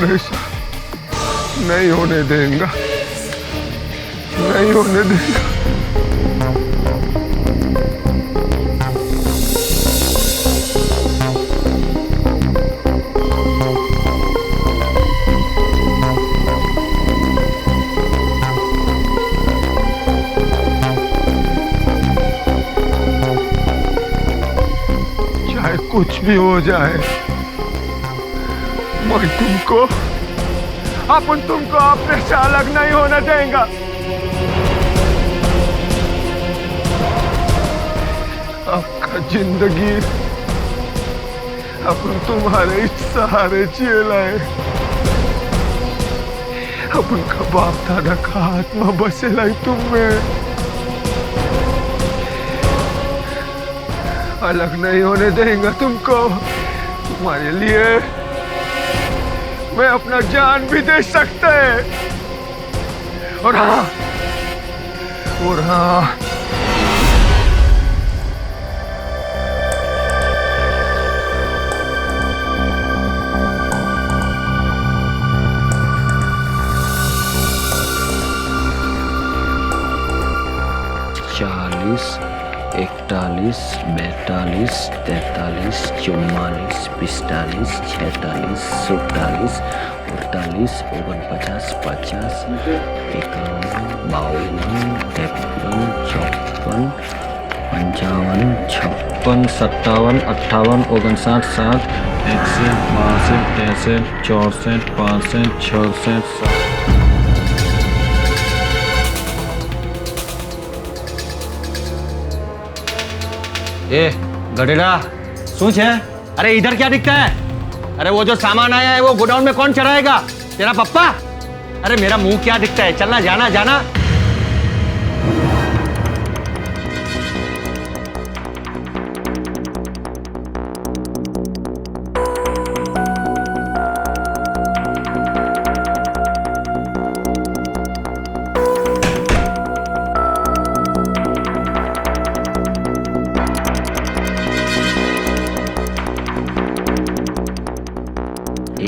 नशा नहीं होने देंगे, नहीं होने देंगे। चाहे कुछ भी हो जाए, मैं तुमको अपने से अलग नहीं होने देंगे। आपका जिंदगी अपन तुम्हारे सहारे जिएला है। अपन का बाप दादा का आत्मा बसेला है तुम में। अलग नहीं होने देंगे तुमको। तुम्हारे लिए मैं अपना जान भी दे सकता है। और हाँ, चालीस, 41, 42, 43, 44, 45, 46, 47, 48, 49, 50, 51, 52, 53, 54, 55, 56, 57, 58, 59, 60, 61, 62, 63, 64, 65, 66, ए गडेला શું છે? अरे इधर क्या दिखता है? अरे वो जो सामान आया है वो गोडाउन में कौन चढ़ाएगा? तेरा पप्पा? अरे मेरा मुंह क्या दिखता है? चलना, जाना जाना।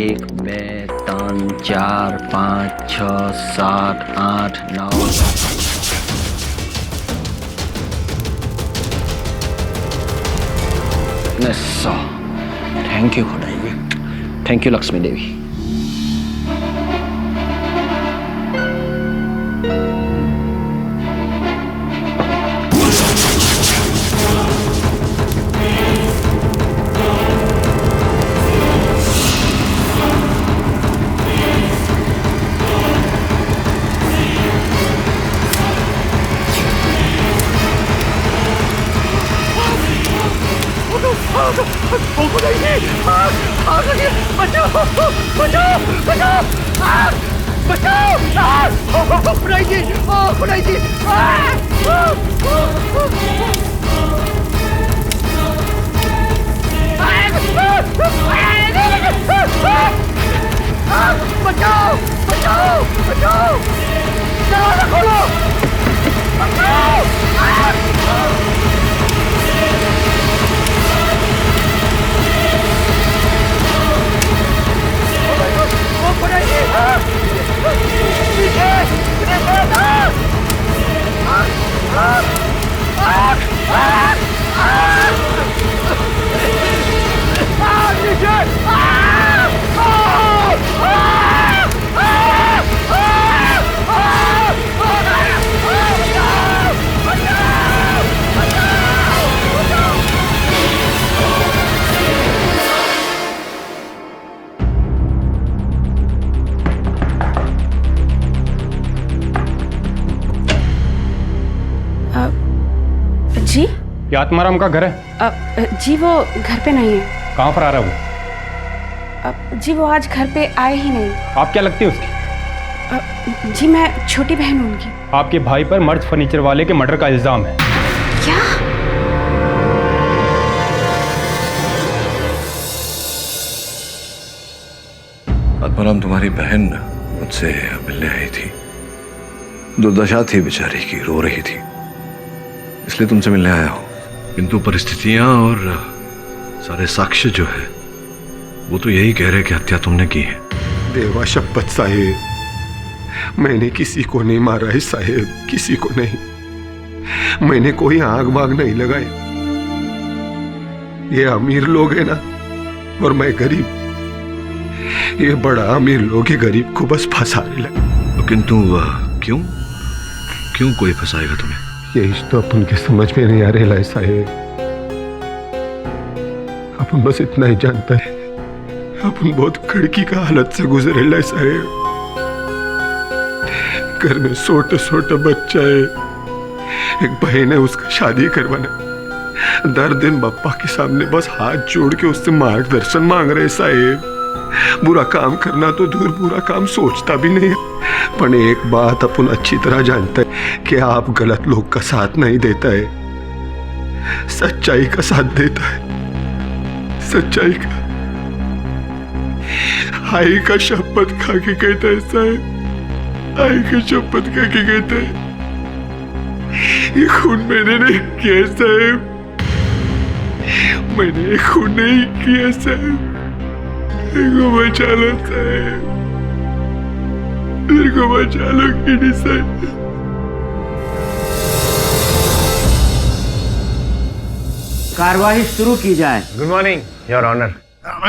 एक, बे, तीन, 4, 5, 6, 7, 8, 9। थैंक यू खुदाई जी, थैंक यू लक्ष्मी देवी। जी? ये आत्माराम का घर है? जी वो घर पे नहीं है। कहाँ पर आ रहा है वो? जी वो आज घर पे आए ही नहीं। आप क्या लगती है उसकी? जी मैं छोटी बहन हूँ उनकी। आपके भाई पर मर्ज फर्नीचर वाले के मर्डर का इल्जाम है। क्या? आत्माराम तुम्हारी बहन मुझसे मिलने आई थी। दुर्दशा थी बेचारी की, रो रही थी, इसलिए तुमसे मिलने आया हूं। किंतु परिस्थितियां और सारे साक्ष्य जो है वो तो यही कह रहे कि हत्या तुमने की है। देवा शपथ साहेब, मैंने किसी को नहीं मारा है साहेब, किसी को नहीं। मैंने कोई आग वाग नहीं लगाई। ये अमीर लोग हैं ना, और मैं गरीब। ये बड़ा अमीर लोग ये गरीब को बस फंसा रहे लगे। किंतु क्यों क्यों कोई फंसाएगा तुम्हें? यही तो अपन के समझ में नहीं आ रहा है साहेब। अपन बस इतना ही जानता है, अपन बहुत कड़की का हालत से गुजरे है साहेब। घर में छोटा छोटा बच्चा है, एक बहन है, उसका शादी करवाना। दर दिन बप्पा के सामने बस हाथ जोड़ के उससे मार्गदर्शन मांग रहे साहेब। बुरा काम करना तो दूर, बुरा काम सोचता भी नहीं है। पर एक बात अपन अच्छी तरह जानता है कि आप गलत लोग का साथ नहीं देता है, सच्चाई का साथ देता है, सच्चाई का। आई का शपथ खा के कहता है साहब, आई का शपथ खा के कहता है, ये खून मैंने नहीं किया साहब, मैंने ये खून नहीं किया साहब, मेरे को बचा लो साहब, मेरे को बचा लो किडी साहब। कार्यवाही शुरू की जाए। Good morning your honour.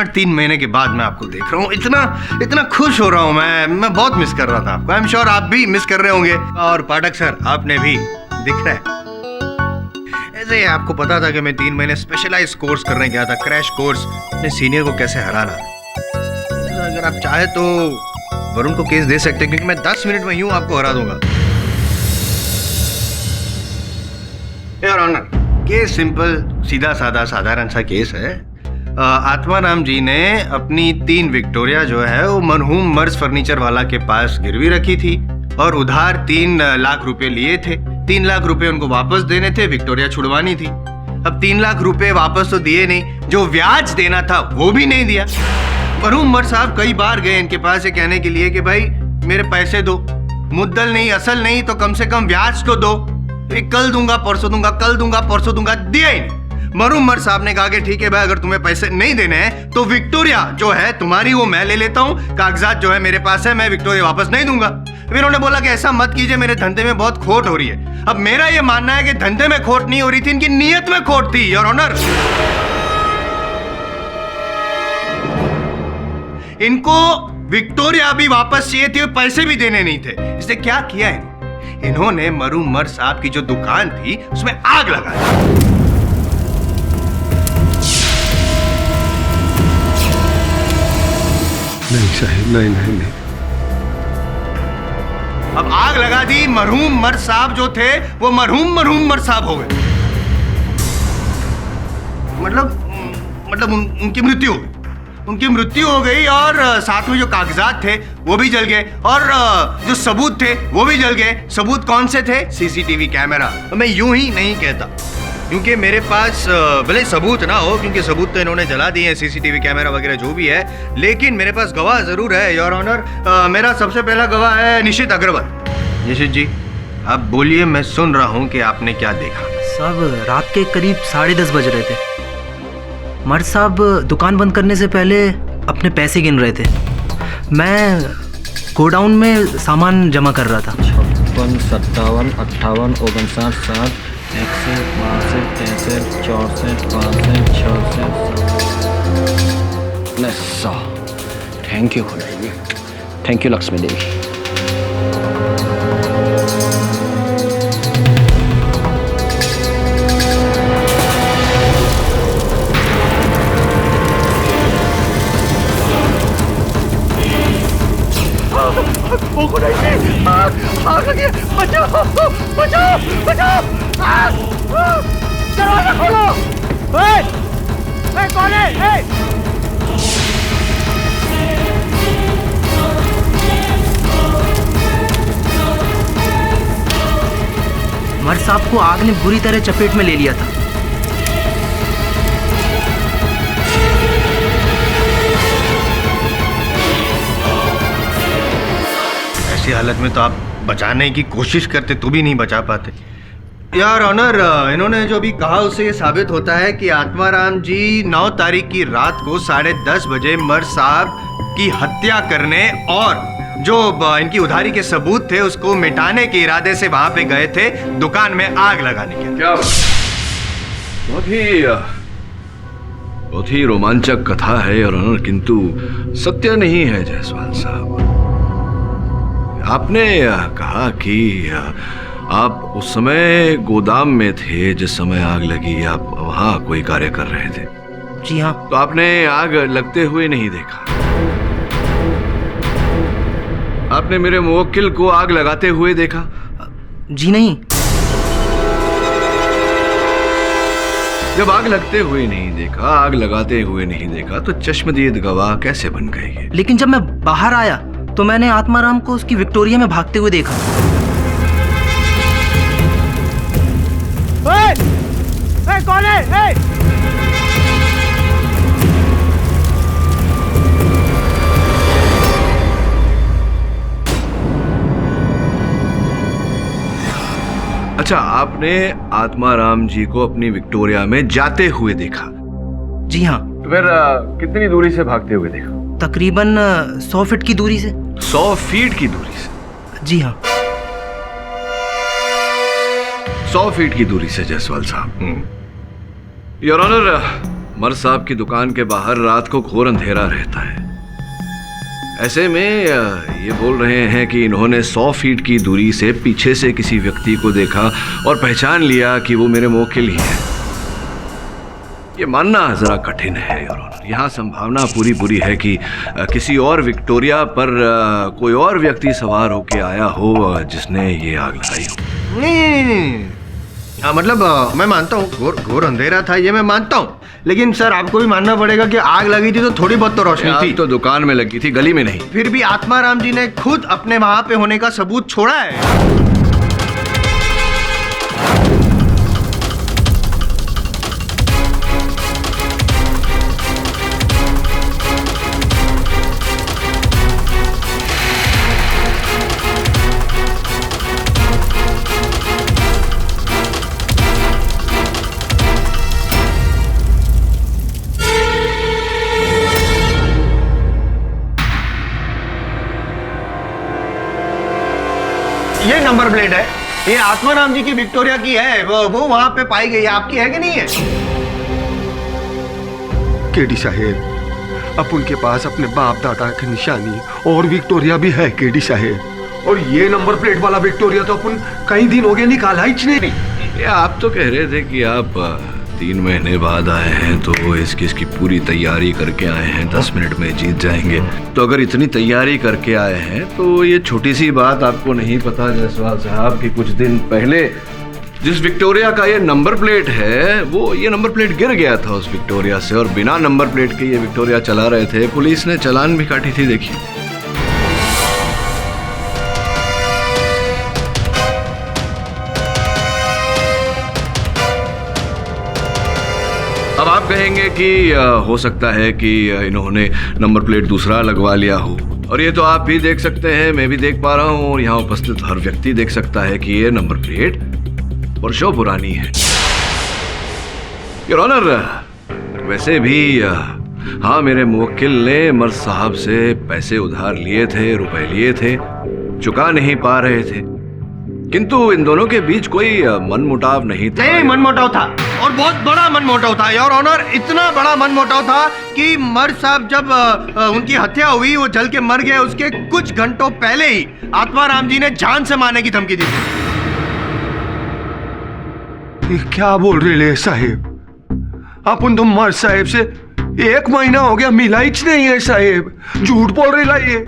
3 महीने के बाद मैं आपको देख रहा हूँ, इतना खुश हो रहा हूँ। मैं बहुत मिस कर रहा था आपको। आई एम श्योर आप भी मिस कर रहे होंगे। और पाठक सर, आपने भी, दिख रहा है। ऐसे आपको पता था कि मैं 3 महीने स्पेशलाइज कोर्स करने गया था, क्रैश कोर्स, अपने सीनियर को कैसे हराना। अगर आप चाहे तो वरुण को केस दे सकते हैं, क्योंकि मैं 10 मिनट में यूं आपको हरा दूंगा। योर ऑनर, केस सिंपल, सीधा साधा साधारण सा केस है। आत्माराम जी ने अपनी 3 विक्टोरिया जो है वो मरहूम मर्ज फर्नीचर वाला के पास गिरवी रखी थी और उधार 3 लाख रुपए लिए थे। 3 लाख रुपए उनको वापस देने थे, विक्टोरिया छुड़वानी थी। अब 3 लाख रुपए वापस तो दिए नहीं, जो ब्याज देना था वो भी नहीं दिया। मरहूम मर्ज साहब कई बार गए इनके पास ये कहने के लिए कि भाई मेरे पैसे दो, मुद्दल नहीं असल नहीं तो कम से कम ब्याज तो दो। कल दूंगा परसों दूंगा, कल दूंगा परसों दूंगा, दिया ही नहीं। मरहूम मर्ज साहब ने कहा कि ठीक है भाई, अगर तुम्हें पैसे नहीं देने हैं तो विक्टोरिया जो है तुम्हारी वो मैं ले लेता हूँ, कागजात जो है मेरे पास है, मैं विक्टोरिया वापस नहीं दूंगा। फिर उन्होंने बोला कि ऐसा मत कीजिए, मेरे धंधे में बहुत खोट हो रही है। अब मेरा ये मानना है कि धंधे में खोट नहीं हो रही थी, इनकी नीयत में खोट थी योर ऑनर। इनको विक्टोरिया भी वापस चाहिए थी, पैसे भी देने नहीं थे। इसने क्या किया है, इन्होंने मरहूम मर्ज साहब की जो दुकान थी उसमें आग लगा दी। नहीं साहब, नहीं नहीं नहीं। अब आग लगा दी, मरहूम मर्ज साहब जो थे वो मरहूम मर्ज साहब हो गए। मतलब उनकी मृत्यु हो गई, उनकी मृत्यु हो गई और साथ में जो कागजात थे वो भी जल गए और जो सबूत थे वो भी जल गए। सबूत कौन से थे? CCTV camera. मैं यूं ही नहीं कहता, क्योंकि मेरे पास भले सबूत ना हो, क्योंकि सबूत तो इन्होंने जला दिए हैं, सीसीटीवी कैमरा वगैरह जो भी है, लेकिन मेरे पास गवाह जरूर है योर ऑनर। मेरा सबसे पहला गवाह है निशित अग्रवाल। निशित जी, आप बोलिए, मैं सुन रहा हूँ कि आपने क्या देखा। साहब, रात के करीब 10:30 बज रहे थे। मर्ज साहब दुकान बंद करने से पहले अपने पैसे गिन रहे थे। मैं गोडाउन में सामान जमा कर रहा था। 56, 57, 58, 59, 60, 61, 62, 63, 64, 65, 66। Thank you, thank you Lakshmi Devi. दरवाजा खोलो। कौन है? मर्ज साहब को आग ने बुरी तरह चपेट में ले लिया था। ऐसी हालत में तो आप बचाने की कोशिश करते तो भी नहीं बचा पाते यार ऑनर। इन्होंने जो भी कहा उससे ये साबित होता है कि आत्माराम जी 9 तारीख की रात को 10:30 बजे मर्ज साहब की हत्या करने और जो इनकी उधारी के सबूत थे उसको मिटाने के इरादे से वहां पे गए थे दुकान में आग लगाने के। क्या बहुत ही रोमांचक कथा है योर ऑनर, किंतु सत्य नहीं है जायसवाल साहब। आपने कहा कि आप उस समय गोदाम में थे जिस समय आग लगी, आप वहां कोई कार्य कर रहे थे। जी हाँ। तो आपने आग लगते हुए नहीं देखा? आपने मेरे मुवक्किल को आग लगाते हुए देखा? जी नहीं। जब आग लगते हुए नहीं देखा, आग लगाते हुए नहीं देखा, तो चश्मदीद गवाह कैसे बन गए ये? लेकिन जब मैं बाहर आया तो मैंने आत्माराम को उसकी विक्टोरिया में भागते हुए देखा। कौन है? अच्छा, आपने आत्माराम जी को अपनी विक्टोरिया में जाते हुए देखा? जी हाँ। तो फिर कितनी दूरी से भागते हुए देखा? तकरीबन 100 फीट की दूरी से। 100 फीट की दूरी से? जी हाँ। 100 फीट की दूरी से जायसवाल साहब। योर ऑनर, मर साहब की दुकान के बाहर रात को घोर अंधेरा रहता है। ऐसे में ये बोल रहे हैं कि इन्होंने 100 फीट की दूरी से पीछे से किसी व्यक्ति को देखा और पहचान लिया कि वो मेरे मुवक्किल ही है। ये मानना जरा कठिन है योर ऑनर। यहाँ संभावना पूरी पूरी है कि किसी और विक्टोरिया पर कोई और व्यक्ति सवार होके आया हो जिसने ये आग लगाई हो। नहीं, हाँ, मतलब मैं मानता हूँ घोर अंधेरा था, ये मैं मानता हूँ, लेकिन सर आपको भी मानना पड़ेगा कि आग लगी थी तो थोड़ी बहुत तो रोशनी थी। तो दुकान में लगी थी, गली में नहीं। फिर भी आत्माराम जी ने खुद अपने वहां पे होने का सबूत छोड़ा है। ये नंबर प्लेट है, ये आत्माराम जी की विक्टोरिया की है, वो वहां पे पाई गई है। आपकी है कि नहीं है? केडी साहेब, अब उनके पास अपने बाप दादा की निशानी और विक्टोरिया भी है केडी साहेब। और ये नंबर प्लेट वाला विक्टोरिया तो अपन कई दिन हो गए निकाला ही नहीं। ये आप तो कह रहे थे कि आप 3 महीने बाद आए हैं तो इस केस की पूरी तैयारी करके आए हैं, 10 मिनट में जीत जाएंगे। तो अगर इतनी तैयारी करके आए हैं तो ये छोटी सी बात आपको नहीं पता जायसवाल साहब कि कुछ दिन पहले जिस विक्टोरिया का ये नंबर प्लेट है, वो ये नंबर प्लेट गिर गया था उस विक्टोरिया से, और बिना नंबर प्लेट के ये विक्टोरिया चला रहे थे। पुलिस ने चालान भी काटी थी, देखिए। अब आप कहेंगे कि हो सकता है कि इन्होंने नंबर प्लेट दूसरा लगवा लिया हो, और ये तो आप भी देख सकते हैं, मैं भी देख पा रहा हूं, और यहाँ उपस्थित हर व्यक्ति देख सकता है कि ये नंबर प्लेट वर्षों पुरानी है। योर ऑनर, वैसे भी हाँ, मेरे मुवक्किल ने मर्द साहब से पैसे उधार लिए थे, रुपए लिए थे, चुका नहीं पा रहे थे, किंतु इन दोनों के बीच कोई मनमुटाव नहीं था। नहीं, मनमुटाव था, और बहुत बड़ा मनमुटाव था योर ऑनर। इतना बड़ा मनमुटाव था कि मर्द साहब जब उनकी हत्या हुई, वो जल के मर गए, उसके कुछ घंटों पहले ही आत्माराम जी ने जान से मारने की धमकी दी थी। ये क्या बोल रहे हैं साहेब? अपन तो मर्द साहेब से 1 महीना हो गया मिला ही नहीं है साहेब, झूठ बोल रहे ला ये।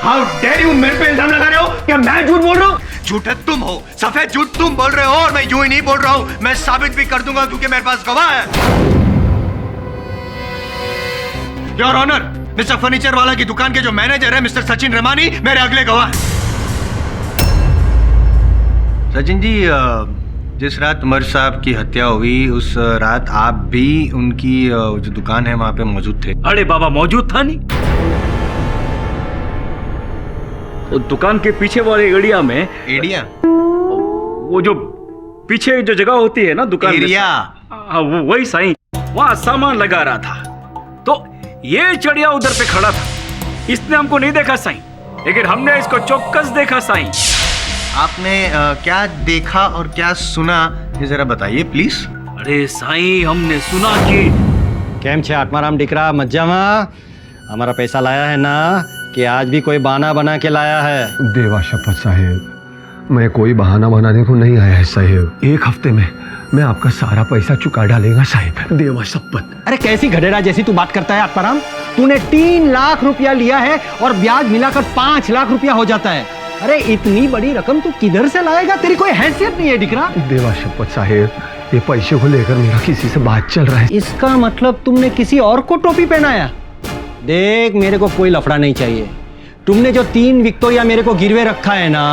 हाउ डेयर यू मेरे पे इल्जाम लगा रहे हो? क्या मैं झूठ बोल रहा हूँ? झूठे तुम हो, सफेद झूठ तुम बोल रहे हो, और मैं यूं ही नहीं बोल रहा हूँ, मैं साबित भी कर दूंगा क्योंकि मेरे पास गवाह है। योर ऑनर, मिस्टर फर्नीचर वाला की दुकान के जो मैनेजर है मिस्टर सचिन रमानी, मेरे अगले गवाह हैं। सचिन जी, जिस रात उमर साहब की हत्या हुई उस रात आप भी उनकी जो दुकान है वहां पे मौजूद थे? अरे बाबा, मौजूद था नहीं। तो दुकान के पीछे वाले एरिया में, एरिया वो जो पीछे जो जगह होती है ना दुकान एरिया, हाँ, वो वही साईं, वहां सामान लगा रहा था। तो ये चिड़िया उधर पे खड़ा था, इसने हमको नहीं देखा साईं, लेकिन हमने इसको चौकस देखा साईं। आपने क्या देखा और क्या सुना ये जरा बताइए प्लीज। अरे साईं, हमने सुना कि કેમ છે આત્મારામ દીકરા? મજામાં? हमारा पैसा लाया है ना कि आज भी कोई बहाना बना के लाया है? देवा शपथ साहेब, मैं कोई बहाना बनाने को नहीं आया है साहेब। एक हफ्ते में मैं आपका सारा पैसा चुका डालेगा साहेब, देवा शपथ। अरे कैसी गधेड़ा जैसी तू बात करता है आत्माराम? तूने 3 लाख रुपया लिया है और ब्याज मिलाकर 5 लाख रुपया हो जाता है। अरे इतनी बड़ी रकम तू किधर से लाएगा? तेरी कोई हैसियत नहीं है दिकरा। देवा शपथ साहेब, ये पैसे को लेकर मेरा किसी से बात चल रहा है। इसका मतलब तुमने किसी और को टोपी पहनाया? देख, मेरे को कोई लफड़ा नहीं चाहिए। तुमने जो 3 विक्टोरिया मेरे को गिरवे रखा है ना,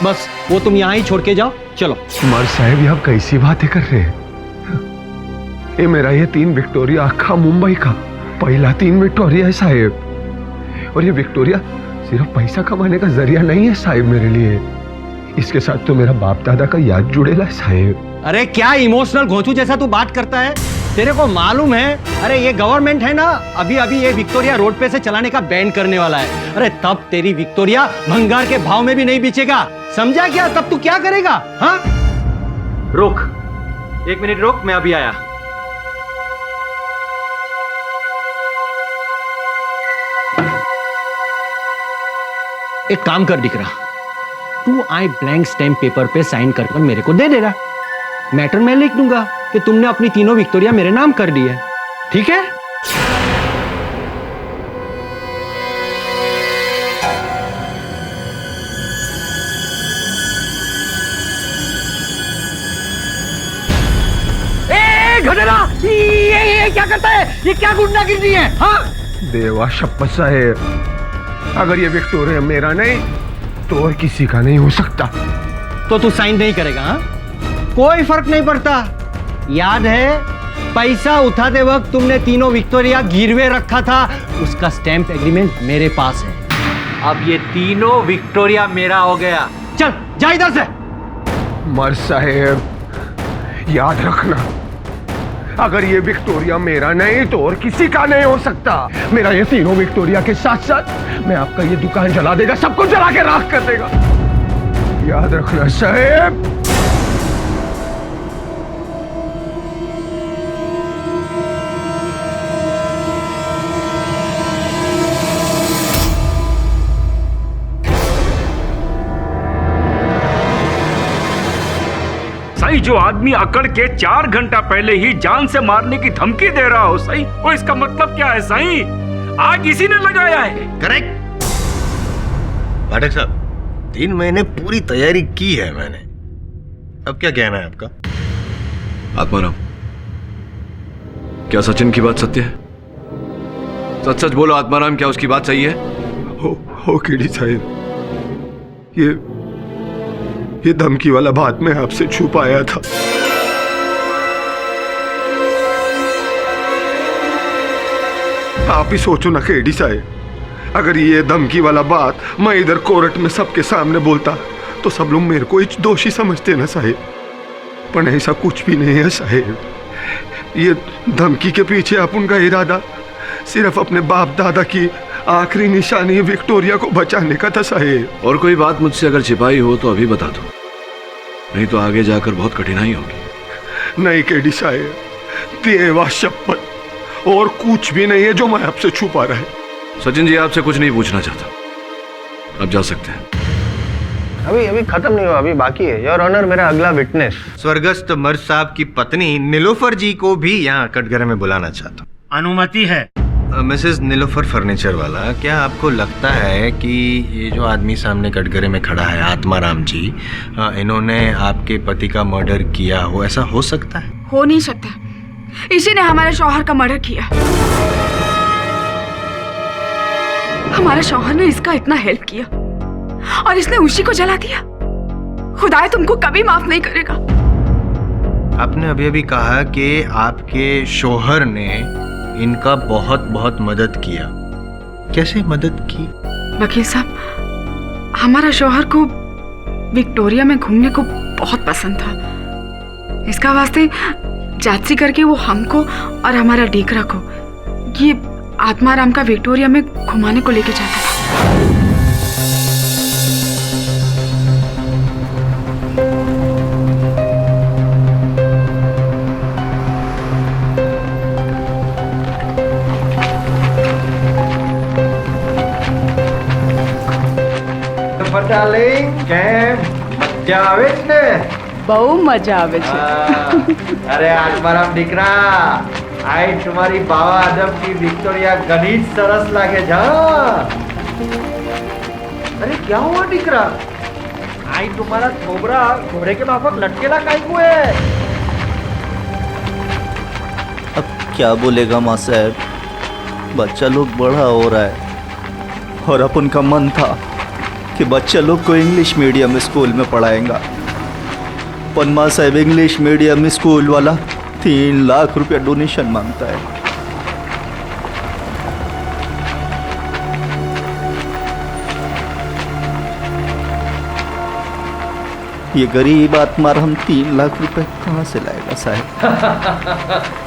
बस वो तुम यहाँ ही छोड़ के जाओ। चलो। मर साहब, ये आप कैसी बातें कर रहे हैं? ये मेरा ये 3 विक्टोरिया अखा मुंबई का पहला 3 विक्टोरिया है साहेब। और ये विक्टोरिया सिर्फ पैसा कमाने का जरिया नहीं है साहेब मेरे लिए, इसके साथ तो मेरा बाप दादा का याद जुड़ेला है साहेब। अरे क्या इमोशनल घोंचू जैसा तू बात करता है? तेरे को मालूम है? अरे ये गवर्नमेंट है ना, अभी अभी ये विक्टोरिया रोड पे से चलाने का बैन करने वाला है। अरे तब तेरी विक्टोरिया भंगार के भाव में भी नहीं बेचेगा, समझा क्या? तब तू क्या करेगा? हाँ, रुक 1 मिनट रुक, मैं अभी आया। एक काम कर दिख रहा, तू आई ब्लैंक स्टैम्प पेपर पे साइन कर मेरे को दे देना। मैटर मैं लिख दूंगा कि तुमने अपनी 3 विक्टोरिया मेरे नाम कर दी है, ठीक है? गधेड़ा, ये क्या करता है? ये क्या गुंडागिरी है? हाँ? देवा शपथ साहेब, अगर ये विक्टोरिया मेरा नहीं तो और किसी का नहीं हो सकता। तो तू साइन नहीं करेगा? हाँ? कोई फर्क नहीं पड़ता। याद है पैसा उठाते वक्त तुमने 3 विक्टोरिया गिरवे रखा था, उसका स्टैम्प एग्रीमेंट मेरे पास है। अब ये 3 विक्टोरिया मेरा हो गया। चल जा इधर से। मर साहेब, याद रखना, अगर ये विक्टोरिया मेरा नहीं तो और किसी का नहीं हो सकता। मेरा ये 3 विक्टोरिया के साथ साथ मैं आपका ये दुकान जला देगा, सबको जला के राख कर देगा। याद रखना साहेब। साईं, जो आदमी अकड़ के 4 घंटा पहले ही जान से मारने की धमकी दे रहा हो साईं, वो इसका मतलब क्या है साईं? आग इसी ने लगाया है। करेक्ट पाठक साहब, 3 महीने पूरी तैयारी की है मैंने। अब क्या कहना है आपका? आत्माराम, क्या सचिन की बात सत्य है? सच सच बोलो आत्माराम, क्या उसकी बात सही है? हो केडी साहब, ये धमकी वाला बात मैं आपसे छुपाया था। आप ही सोचो ना केडी साहब, अगर ये धमकी वाला बात मैं इधर कोर्ट में सबके सामने बोलता तो सब लोग मेरे को ही दोषी समझते ना साहेब। पर ऐसा कुछ भी नहीं है साहेब। ये धमकी के पीछे अपन का इरादा सिर्फ अपने बाप दादा की आखिरी निशानी विक्टोरिया को बचाने का था साहेब। और कोई बात मुझसे अगर छिपाई हो तो अभी बता दो, नहीं तो आगे जाकर बहुत कठिनाई होगी। नहीं केडी साहेब, देवा शपथ, और कुछ भी नहीं है जो मैं आपसे छुपा रहा है। सचिन जी, आपसे कुछ नहीं पूछना चाहता, अब जा सकते हैं। अभी खत्म नहीं हुआ, अभी बाकी है। योर ऑनर, मेरा अगला विटनेस स्वर्गस्थ मर्द साहब की पत्नी नीलोफर जी को भी यहाँ कटघरे में बुलाना चाहता हूँ। अनुमति है। मिसेस नीलोफर फर्नीचर वाला, क्या आपको लगता है कि ये जो आदमी सामने कटघरे में खड़ा है, आत्माराम जी, इन्होंने आपके पति का मर्डर किया हो? ऐसा हो सकता है? हो नहीं सकता, इसी ने हमारे शौहर का मर्डर किया। हमारे शौहर ने इसका इतना हेल्प किया और इसने उसी को जला दिया। खुदाए तुमको कभी माफ नहीं करेगा। आपने अभी अभी कहा कि आपके शौहर ने इनका बहुत बहुत मदद किया। कैसे मदद की? वकील साहब, हमारा शौहर को विक्टोरिया में घूमने को बहुत पसंद था। इसका वास्ते जांची करके वो हमको और हमारा डीकरा को ये आत्माराम का विक्टोरिया में घुमाने को लेके जाता था। બહુ મજા આવે છે. અરે આત્મારામ દીકરા, આઈ તમારી બાવા આદમ की વિક્ટોરિયા ઘણી જ સરસ લાગે છે. અરે क्या हुआ દીકરા? आई तुम्हारा थोबरा घोड़े के माफक लटकेला काहे को है? अब क्या बोलेगा माँ साहब, बच्चा लोग बड़ा हो रहा है और अपन का मन था कि बच्चा लोग को इंग्लिश मीडियम स्कूल में पढ़ाएगा, पर माँ साहब इंग्लिश मीडियम स्कूल वाला 3 लाख रुपया डोनेशन मांगता है। ये गरीब आत्माराम 3 लाख रुपए कहाँ से लाएगा साहब?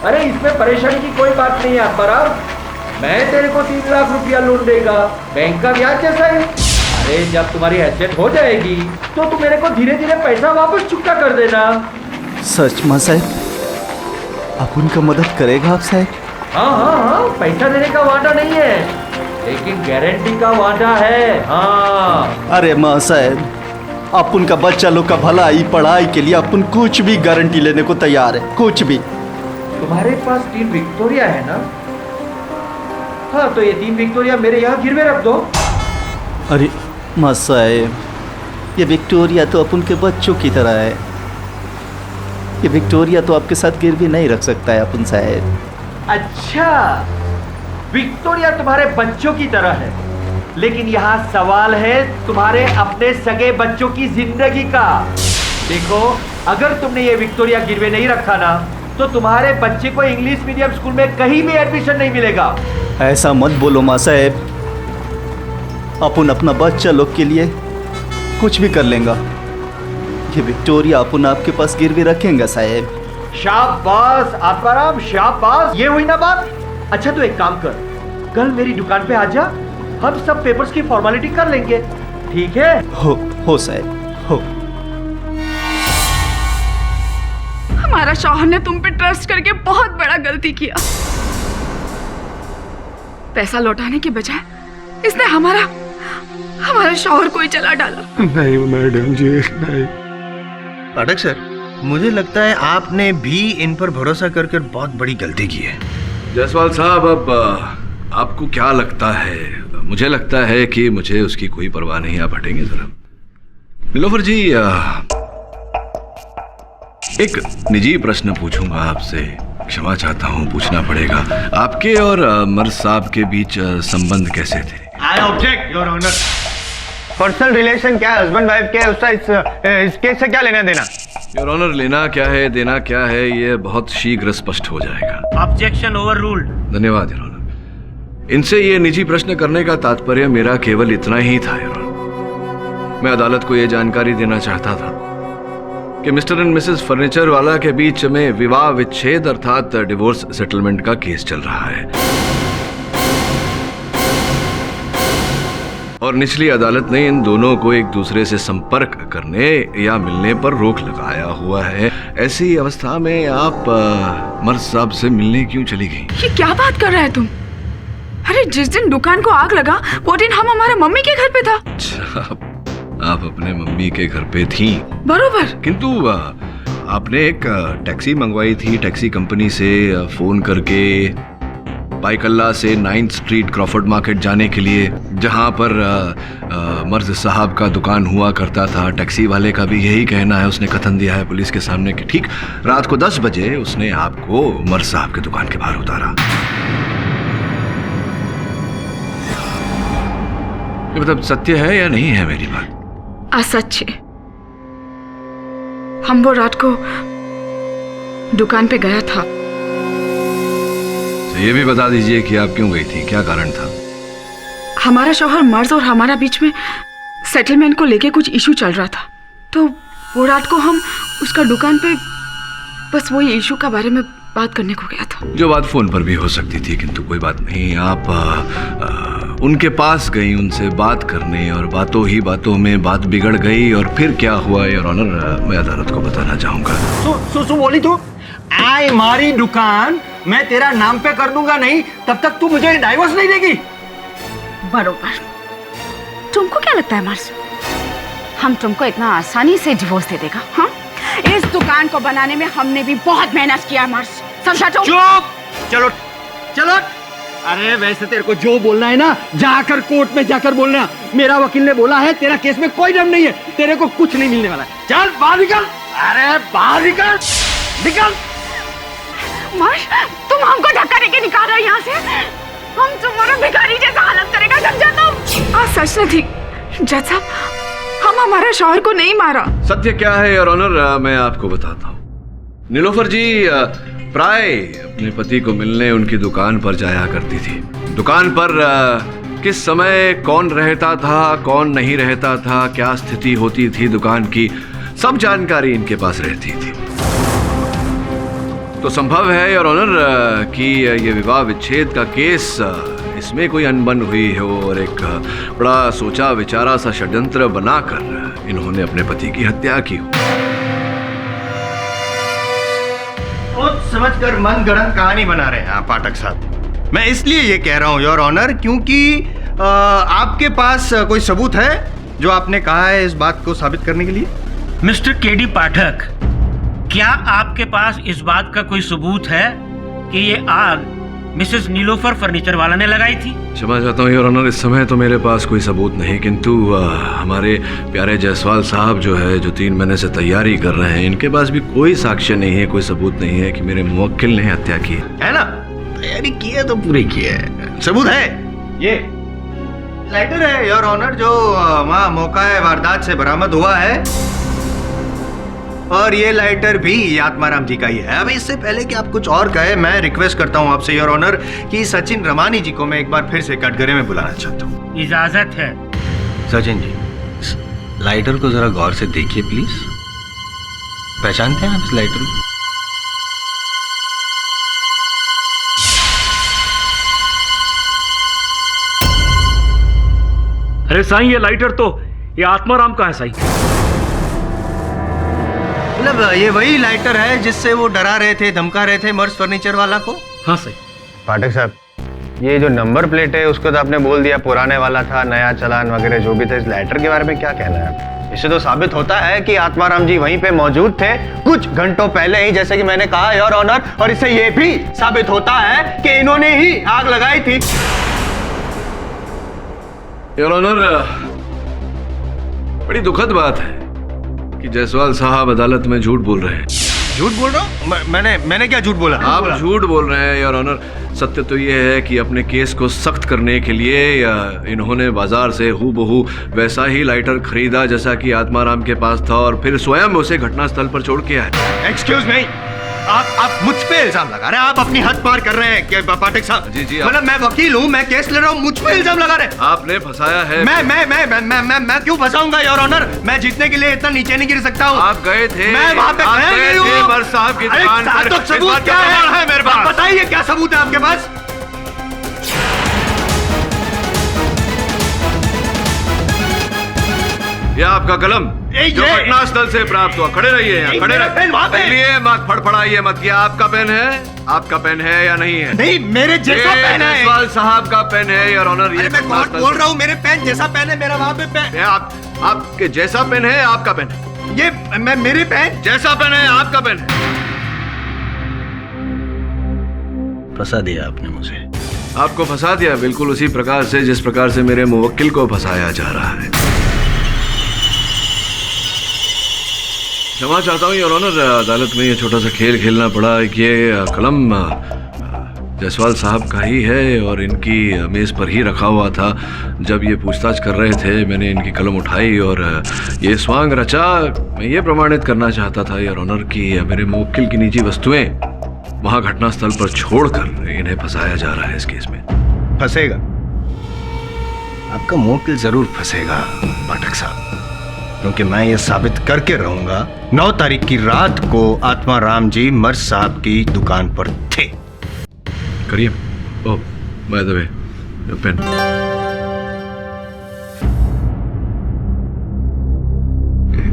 अरे इसमें परेशानी की कोई बात नहीं है आत्माराम, मैं तेरे को 3 लाख रुपया लोन देगा, बैंक का ब्याज जैसा है। अरे जब तुम्हारी हैसियत हो जाएगी तो तू मेरे को धीरे धीरे पैसा वापस चुकता कर देना। सच माँ साहब, आप उनका मदद करेगा आप साहब? हाँ हाँ हाँ, पैसा देने का वादा नहीं है, लेकिन गारंटी का वादा है। हाँ अरे माँ साहब, आप उनका बच्चा लोग का भलाई पढ़ाई के लिए अपन कुछ भी गारंटी लेने को तैयार है, कुछ भी। तुम्हारे पास 3 विक्टोरिया है ना? हाँ तो ये 3 विक्टोरिया मेरे यहाँ गिरवे रख दो। अरे माँ साहब, ये विक्टोरिया तो अपन के बच्चों की तरह है, ये विक्टोरिया तो आपके साथ गिरवी नहीं रख सकता है अपन साहब। अच्छा, विक्टोरिया तुम्हारे बच्चों की तरह है, लेकिन यहाँ सवाल है तुम्हारे अपने सगे बच्चों की जिंदगी का। देखो, अगर तुमने ये विक्टोरिया गिरवे नहीं रखा ना, तो तुम्हारे बच्चे को इंग्लिश मीडियम स्कूल में कहीं भी एडमिशन नहीं मिलेगा। ऐसा मत बोलो माँ साहब, अपन अपना बच्चा लोग के लिए कुछ भी कर लेंगे, ये विक्टोरिया अपन आपके पास गिरवी रखेंगे साहब। शाबाश आत्माराम, शाबाश, ये हुई ना बात। अच्छा तो एक काम कर, कल मेरी दुकान पे आ जा, हम सब पेपर्स की फॉर्मेलिटी कर लेंगे, ठीक है? हो साहब, हो। हमारा शौहर ने तुम पे ट्रस्ट करके बहुत बड़ा गलती किया। पैसा लौटाने के बजाय इसने हमारा शौहर को ही जला डाला। नहीं मैडम जी, नहीं। पाठक सर, मुझे लगता है आपने भी इन पर भरोसा करके बहुत बड़ी गलती की है। जायसवाल साहब, अब आपको क्या लगता है? मुझे लगता है कि मुझे उसकी कोई परवाह नहीं। आप हटेंगे जरा। निलोफर जी, एक निजी प्रश्न पूछूंगा आपसे, क्षमा चाहता हूं, पूछना पड़ेगा। आपके और मर्द साहब के बीच संबंध कैसे थे? I object your honour. Personal relation क्या है, हस्बैंड वाइफ क्या है, उसका इस केस से क्या लेना देना? योर ऑनर, लेना क्या है देना क्या है ये बहुत शीघ्र स्पष्ट हो जाएगा। Objection over ruled. धन्यवाद योर ऑनर। इनसे ये निजी प्रश्न करने का तात्पर्य मेरा केवल इतना ही था योर ऑनर। मैं अदालत को ये जानकारी देना चाहता था कि मिस्टर एंड मिसेस फर्नीचर वाला के बीच में विवाह विच्छेद अर्थात डिवोर्स सेटलमेंट का केस चल रहा है और निचली अदालत ने इन दोनों को एक दूसरे से संपर्क करने या मिलने पर रोक लगाया हुआ है। ऐसी अवस्था में आप मर्द साहब से मिलने क्यों चली गई? ये क्या बात कर रहा है तुम? अरे जिस दिन दुकान को आग लगा वो दिन हम हमारे मम्मी के घर पे था। अच्छा, आप अपने मम्मी के घर पे थी? बरोबर। किंतु आपने एक टैक्सी मंगवाई थी टैक्सी कंपनी से फोन करके बाइकल्ला से 9th स्ट्रीट क्रॉफर्ड मार्केट जाने के लिए, जहां पर मर्ज साहब का दुकान हुआ करता था। टैक्सी वाले का भी यही कहना है, उसने कथन दिया है पुलिस के सामने कि ठीक रात को 10 बजे उसने आपको मर्ज साहब के दुकान के बाहर उतारा। ये मतलब सत्य है या नहीं है मेरी बात? असच है। हम वो रात को दुकान पे गया था। तो ये भी बता दीजिए कि आप क्यों गई थी, क्या कारण था? हमारा शौहर मर्ज और हमारा बीच में सेटलमेंट को लेके कुछ इशू चल रहा था, तो वो रात को हम उसका दुकान पे बस वही इशू के बारे में बात करने को गया था। जो बात फोन पर भी हो सकती थी, किंतु कोई बात नहीं, आप उनके पास गई उनसे बात करने, और बातों ही बातों में बात बिगड़ गई, और फिर क्या हुआ योर ऑनर मैं अदालत को बताना चाहूंगा। सु बोली तू, आई मारी दुकान मैं तेरा नाम पे कर दूंगा नहीं, तब तक तू मुझे डाइवोर्स नहीं देगी। बरोबर। तुमको क्या लगता है मार्स, हम तुमको इतना आसानी से डिवोर्स दे देगा? हाँ, इस दुकान को बनाने में हमने भी बहुत मेहनत किया मार्स, समझा तुम? चुप, चलो चलो। अरे वैसे तेरे को जो बोलना है ना, जाकर कोर्ट में जाकर बोलना। मेरा वकील ने बोला है तेरा केस में कोई दम नहीं है, तेरे को कुछ नहीं मिलने वाला है। चल बाहर निकल, अरे बाहर निकल, निकल। मार्श, तुम हमको धक्का देके निकाल रहे हो यहाँ से? हम तुम्हारा भिखारी जैसा हालत करेगा, समझा तुम? आज सच न थी जज साहब, हम हमारा शौहर को नहीं मारा। सत्य क्या है योर ऑनर मैं आपको बताता हूँ। नीलोफर जी प्राय अपने पति को मिलने उनकी दुकान पर जाया करती थी। दुकान पर किस समय कौन रहता था, कौन नहीं रहता था, क्या स्थिति होती थी दुकान की, सब जानकारी इनके पास रहती थी। तो संभव है योर ऑनर कि ये विवाह विच्छेद का केस इसमें कोई अनबन हुई हो, और एक बड़ा सोचा विचारा सा षड्यंत्र बनाकर इन्होंने अपने पति की हत्या की हो। सोच समझकर मन गढ़ंत कहानी बना रहे हैं आप पाठक साहब। मैं इसलिए ये कह रहा हूँ योर ऑनर, क्योंकि आपके पास कोई सबूत है जो आपने कहा है इस बात को साबित करने के लिए? मिस्टर केडी पाठक, क्या आपके पास इस बात का कोई सबूत है कि ये आग मिसेस नीलोफर फर्नीचर वाला ने लगाई थी? क्षमा चाहता हूँ योर ऑनर, इस समय तो मेरे पास कोई सबूत नहीं, किंतु हमारे प्यारे जायसवाल साहब जो है, जो 3 महीने से तैयारी कर रहे हैं, इनके पास भी कोई साक्ष्य नहीं है, कोई सबूत नहीं है कि मेरे मुवक्किल ने हत्या की है ना? तैयारी की है तो पूरी की है, सबूत है। ये लाइटर है योर ऑनर, जो वहाँ मौका वारदात से बरामद हुआ है, और ये लाइटर भी आत्माराम जी का ही है। अब इससे पहले कि आप कुछ और कहे, मैं रिक्वेस्ट करता हूँ आपसे योर ऑनर कि सचिन रमानी जी को मैं एक बार फिर से कटघरे में बुलाना चाहता हूँ। इजाजत है। सचिन जी, लाइटर को जरा गौर से देखिए प्लीज। पहचानते हैं आप इस लाइटर को? अरे साईं, ये लाइटर तो ये आत्माराम का है साईं। मतलब ये वही लाइटर है जिससे वो डरा रहे थे, धमका रहे थे मर्स फर्नीचर वाला को? हाँ सही। पाठक साहब, ये जो नंबर प्लेट है उसको तो आपने बोल दिया पुराने वाला था, नया चालान वगैरह जो भी था। इस लाइटर के बारे में क्या कहना है? इससे तो साबित होता है कि आत्माराम जी वहीं पे मौजूद थे कुछ घंटों पहले ही, जैसे कि मैंने कहा योर ऑनर। और इससे ये भी साबित होता है कि इन्होंने ही आग लगाई थी। योर ऑनर, बड़ी दुखद बात है कि जायसवाल साहब अदालत में झूठ बोल रहे हैं। झूठ बोल रहा हूँ? मैंने क्या झूठ बोला? आप झूठ बोल रहे हैं योर ऑनर। सत्य तो ये है कि अपने केस को सख्त करने के लिए इन्होंने बाजार से हूबहू वैसा ही लाइटर खरीदा जैसा कि आत्माराम के पास था, और फिर स्वयं उसे घटनास्थल पर छोड़ के आए। एक्सक्यूज मी, आप मुझ पे इल्जाम लगा रहे हैं, आप अपनी हद पार कर रहे हैं पाठक साहब। जी जी, मतलब मैं वकील हूँ, मैं केस ले रहा हूँ, मुझ पे इल्जाम लगा रहे हैं। आपने फंसाया है। मैं क्यों फंसाऊंगा योर ऑनर? मैं जीतने के लिए इतना नीचे नहीं गिर सकता हूँ। आप गए थे, मैं वहाँ पे गए थे मर्स साहब की दुकान पर। तो सबूत क्या है मेरे पास? बताइए क्या सबूत है आपके पास? यह आपका कलम जो घटनास्थल से प्राप्त हुआ। खड़े रहिए यहाँ, खड़े रहिए मत, फड़फड़ाइए मत। ये आपका पेन है? आपका पेन है या नहीं है? नहीं, मेरे जैसा पेन है। जायसवाल साहब का पेन है योर ऑनर। ये मैं कौन बोल रहा हूँ? मेरे पेन जैसा पेन है मेरा, वहाँ पे पेन। आपके जैसा पेन है? आपका पेन है? ये मेरे पेन जैसा पेन है, आपका पेन है। फंसा दिया आपने मुझे। आपको फंसा दिया बिल्कुल उसी प्रकार से जिस प्रकार से मेरे मुवक्किल को फंसाया जा रहा है। क्षमा चाहता हूँ योर ऑनर, अदालत में ये छोटा सा खेल खेलना पड़ा। ये कलम जायसवाल साहब का ही है और इनकी मेज़ पर ही रखा हुआ था। जब ये पूछताछ कर रहे थे मैंने इनकी कलम उठाई और ये स्वांग रचा। मैं ये प्रमाणित करना चाहता था योर ऑनर कि मेरे मुवक्किल की निजी वस्तुएं वहाँ घटनास्थल पर छोड़कर इन्हें फंसाया जा रहा है इस केस में। फंसेगा, आपका मुवक्किल जरूर फंसेगा पाठक साहब। क्योंकि मैं ये साबित करके रहूंगा 9 तारीख की रात को आत्माराम जी मर्ज साहब की दुकान पर थे। करिए। ओह बाय द वे, पेन।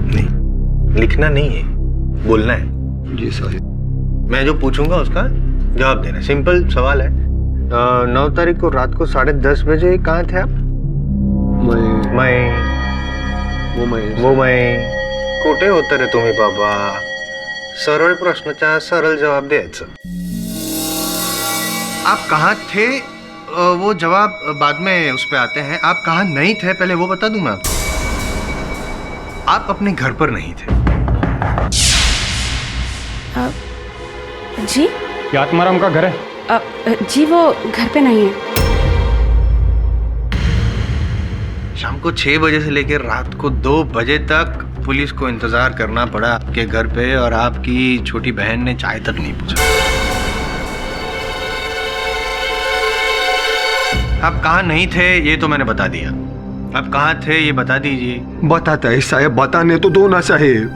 नहीं, लिखना नहीं है, बोलना है। जी साहिब। मैं जो पूछूंगा उसका जवाब देना। सिंपल सवाल है। 9 तारीख को रात को 10:30 बजे कहाँ थे आप? मैं कुठे होतं रे तुम्ही बाबा? सरळ प्रश्नाचा सरळ जवाब द्यायचा। आप कहाँ थे वो जवाब बाद में उस पे आते हैं। आप कहाँ नहीं थे पहले वो बता दूं मैं आपको। आप अपने घर पर नहीं थे। जी ये आत्माराम का घर है? जी वो घर पे नहीं है। शाम को 6 बजे से लेकर रात को 2 बजे तक पुलिस को इंतजार करना पड़ा आपके घर पे, और आपकी छोटी बहन ने चाय तक नहीं पूछा। आप कहाँ नहीं थे ये तो मैंने बता दिया। आप कहाँ थे ये बता दीजिए। बताता है साहेब, बताने तो दो ना साहेब।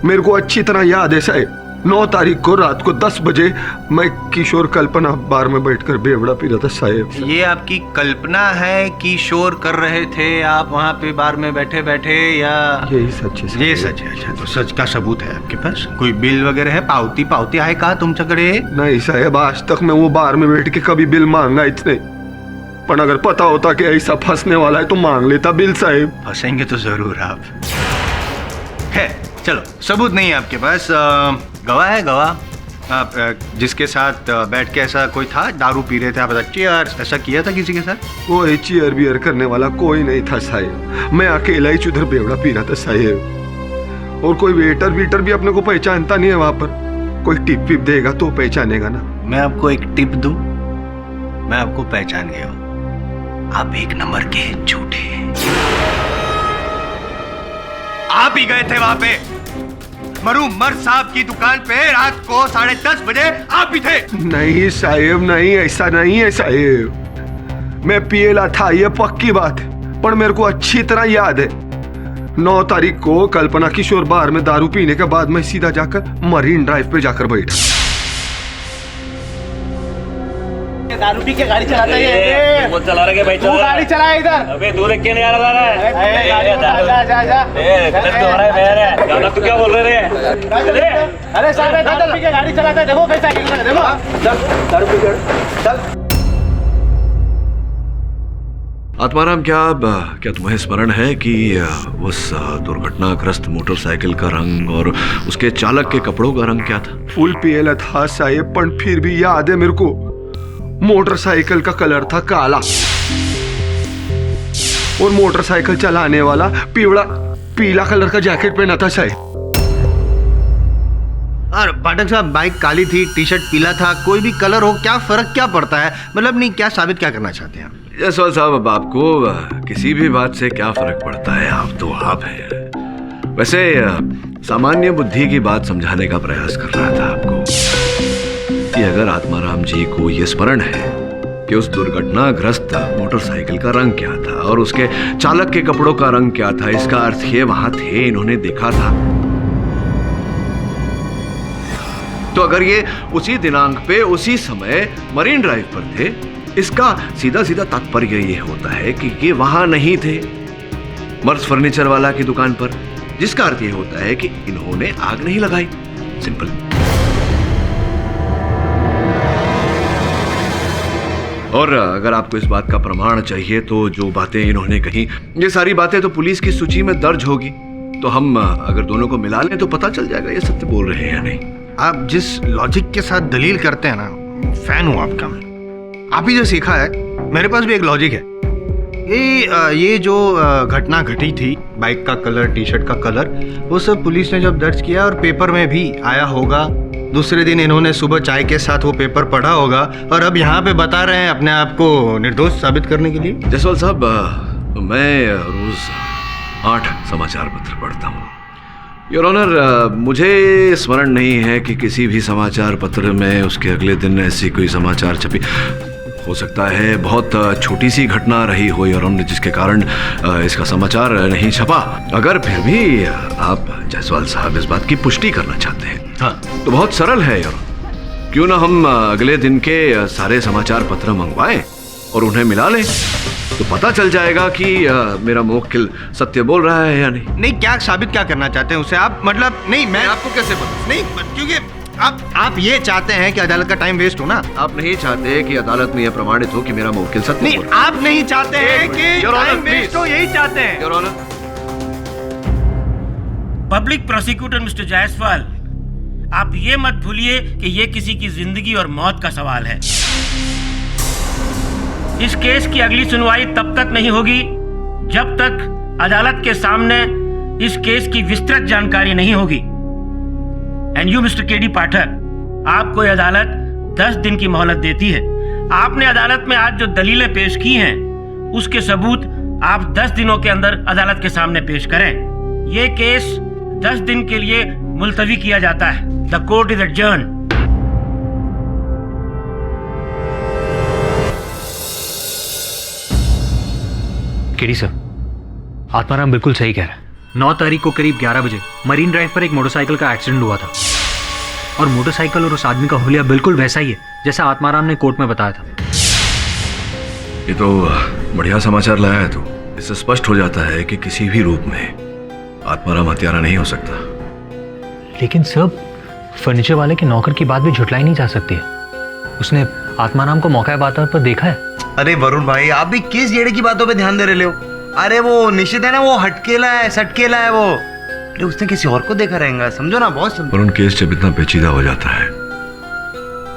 मेरे को अच्छी तरह याद है साहेब, 9 तारीख को रात को 10 बजे मैं किशोर कल्पना बार में बैठकर बेवड़ा पी रहा था साहेब। ये आपकी कल्पना है कि शोर कर रहे थे आप वहाँ पे बार में बैठे बैठे, या यही सच है? ये सच है। अच्छा, तो सच का सबूत है आपके पास? कोई बिल वगैरह है? पावती आहे का तुमच्याकडे? नहीं साहेब, आज तक मैं वो बार में बैठ के कभी बिल मांगा इतने, पर अगर पता होता कि ऐसा फंसने वाला है तो मांग लेता बिल साहेब। फंसेंगे तो जरूर आप। है चलो, सबूत नहीं है आपके पास। गवाह है, गवाह। आप जिसके साथ बैठ के ऐसा कोई था, दारू पी रहे थे आप, चीयर ऐसा किया था किसी के साथ? कोई चीयर बियर करने वाला कोई नहीं था साहेब। मैं अकेला ही उधर बेवड़ा पी रहा था साहेब। और कोई वेटर वीटर भी अपने को पहचानता नहीं है वहां पर। कोई टिप विप देगा तो पहचानेगा ना। मैं आपको एक टिप दूं, मैं आपको पहचान गया हूं। आप 1 नंबर के झूठे। आप ही गए थे वहां पे मरहूम मर्ज साहब की दुकान पे रात को 10:30 बजे। आप ही थे। नहीं साहेब, नहीं, ऐसा नहीं है साहेब। मैं पिएला था, ये पक्की बात है, पर मेरे को अच्छी तरह याद है 9 तारीख को कल्पना किशोर बार में दारू पीने के बाद मैं सीधा जाकर मरीन ड्राइव पे जाकर बैठा। दारू पी के गाड़ी चलाता है। वो चला रहा है भाई, तू गाड़ी चला इधर। अबे दूर देख के नहीं आ रहा है। जा तू क्या बोल रहे रे? अरे साहब दारू पी के गाड़ी चलाता है, देखो कैसा है, देखो। चल दारू पी के चल। आत्माराम, क्या तुम्हें स्मरण है कि उस दुर्घटनाग्रस्त मोटरसाइकिल का रंग और उसके चालक के कपड़ों का रंग क्या था? फुल पिएला था साहेब, पर फिर भी याद है मेरे को। मोटरसाइकिल का कलर था काला और मोटरसाइकिल चलाने वाला पीला कलर का जैकेट पहना था साहब। और पाठक साहब, बाइक काली थी, टी शर्ट पीला था, कोई भी कलर हो, क्या फर्क क्या पड़ता है? मतलब नहीं, क्या साबित क्या करना चाहते हैं आप? जायसवाल साहब, अब आपको किसी भी बात से क्या फर्क पड़ता है? आप तो आप हैं। वैसे सामान्य बुद्धि की बात समझाने का प्रयास कर रहा था आपको कि अगर आत्माराम जी को यह स्मरण है कि उस दुर्घटनाग्रस्त मोटरसाइकिल का रंग क्या था और उसके चालक के कपड़ों का रंग क्या था, इसका अर्थ ये वहां थे, इन्होंने देखा था। तो अगर ये उसी दिनांक पे उसी समय मरीन ड्राइव पर थे, इसका सीधा सीधा तात्पर्य ये होता है कि ये वहां नहीं थे मर्ज फर्नीचर वाला की दुकान पर, जिसका अर्थ ये होता है कि इन्होंने आग नहीं लगाई। सिंपल। और अगर आपको इस बात का प्रमाण चाहिए तो जो बातें इन्होंने कही, ये सारी बातें तो पुलिस की सूची में दर्ज होगी, तो हम अगर दोनों को मिला लें तो पता चल जाएगा ये सत्य बोल रहे हैं या नहीं। आप जिस लॉजिक के साथ दलील करते हैं ना, फैन हूं आपका मैं। आप ही जो सीखा है, मेरे पास भी एक लॉजिक है। ये जो घटना घटी थी, बाइक का कलर, टी शर्ट का कलर, वो सब पुलिस ने जब दर्ज किया और पेपर में भी आया होगा, दूसरे दिन इन्होंने सुबह चाय के साथ वो पेपर पढ़ा होगा और अब यहाँ पे बता रहे हैं अपने आप को निर्दोष साबित करने के लिए। जायसवाल साहब, मैं रोज 8 समाचार पत्र पढ़ता हूँ। योर ऑनर, मुझे स्मरण नहीं है कि किसी भी समाचार पत्र में उसके अगले दिन ऐसी कोई समाचार छपी हो सकता है बहुत छोटी सी घटना रही हो योर ऑनर, जिसके कारण इसका समाचार नहीं छपा। अगर फिर भी आप जायसवाल साहब इस बात की पुष्टि करना चाहते हैं, हाँ, तो बहुत सरल है योर ऑनर। क्यों ना हम अगले दिन के सारे समाचार पत्र मंगवाएं और उन्हें मिला लें, तो पता चल जाएगा कि मेरा मुवक्किल सत्य बोल रहा है या नहीं। नहीं, क्या साबित क्या करना चाहते हैं उसे आप? मतलब नहीं, मैं आपको कैसे पता? नहीं, क्योंकि आप ये चाहते हैं कि अदालत का टाइम वेस्ट हो ना। आप नहीं चाहते कि अदालत में यह प्रमाणित हो कि मेरा मुवक्किल सत्य नहीं, बोल रहा है। आप नहीं चाहते हैं कि टाइम वेस्ट हो, यही चाहते हैं your honour. Public prosecutor mister Jaiswal, आप ये मत भूलिए कि ये किसी की जिंदगी और मौत का सवाल है। इस केस की अगली सुनवाई तब तक नहीं होगी जब तक अदालत के सामने इस केस की विस्तृत जानकारी नहीं होगी। एंड यू मिस्टर केडी पाठक, आपको यह अदालत 10 दिन की मोहलत देती है। आपने अदालत में आज जो दलीलें पेश की हैं उसके सबूत आप 10 दिनों के अंदर अदालत के सामने पेश करें। यह केस 10 दिन के लिए मुलतवी किया जाता है। The court is adjourned. KD sir, Atmaram बिल्कुल सही कह रहा है। 9 तारीख को करीब 11 बजे मरीन ड्राइव पर एक मोटरसाइकिल का एक्सीडेंट हुआ था और मोटरसाइकिल और उस आदमी का हुलिया बिल्कुल वैसा ही है जैसा आत्माराम ने कोर्ट में बताया था। ये तो बढ़िया समाचार लाया है तू। इससे स्पष्ट हो जाता है कि किसी भी रूप में आत्माराम हत्यारा नहीं हो सकता। लेकिन सब फर्नीचर वाले के नौकर की बात भी झुटलाई नहीं जा सकती है। उसने आत्माराम को मौका बात पर देखा है। अरे वरुण भाई, आप भी किस जेड़े की बातों पे ध्यान दे रहे हो? अरे वो निश्चित है ना, वो हटकेला है, सटकेला है वो। अरे उसने किसी और को देखा रहेगा, समझो ना बॉस। और उन केस जब इतना पेचीदा हो जाता है,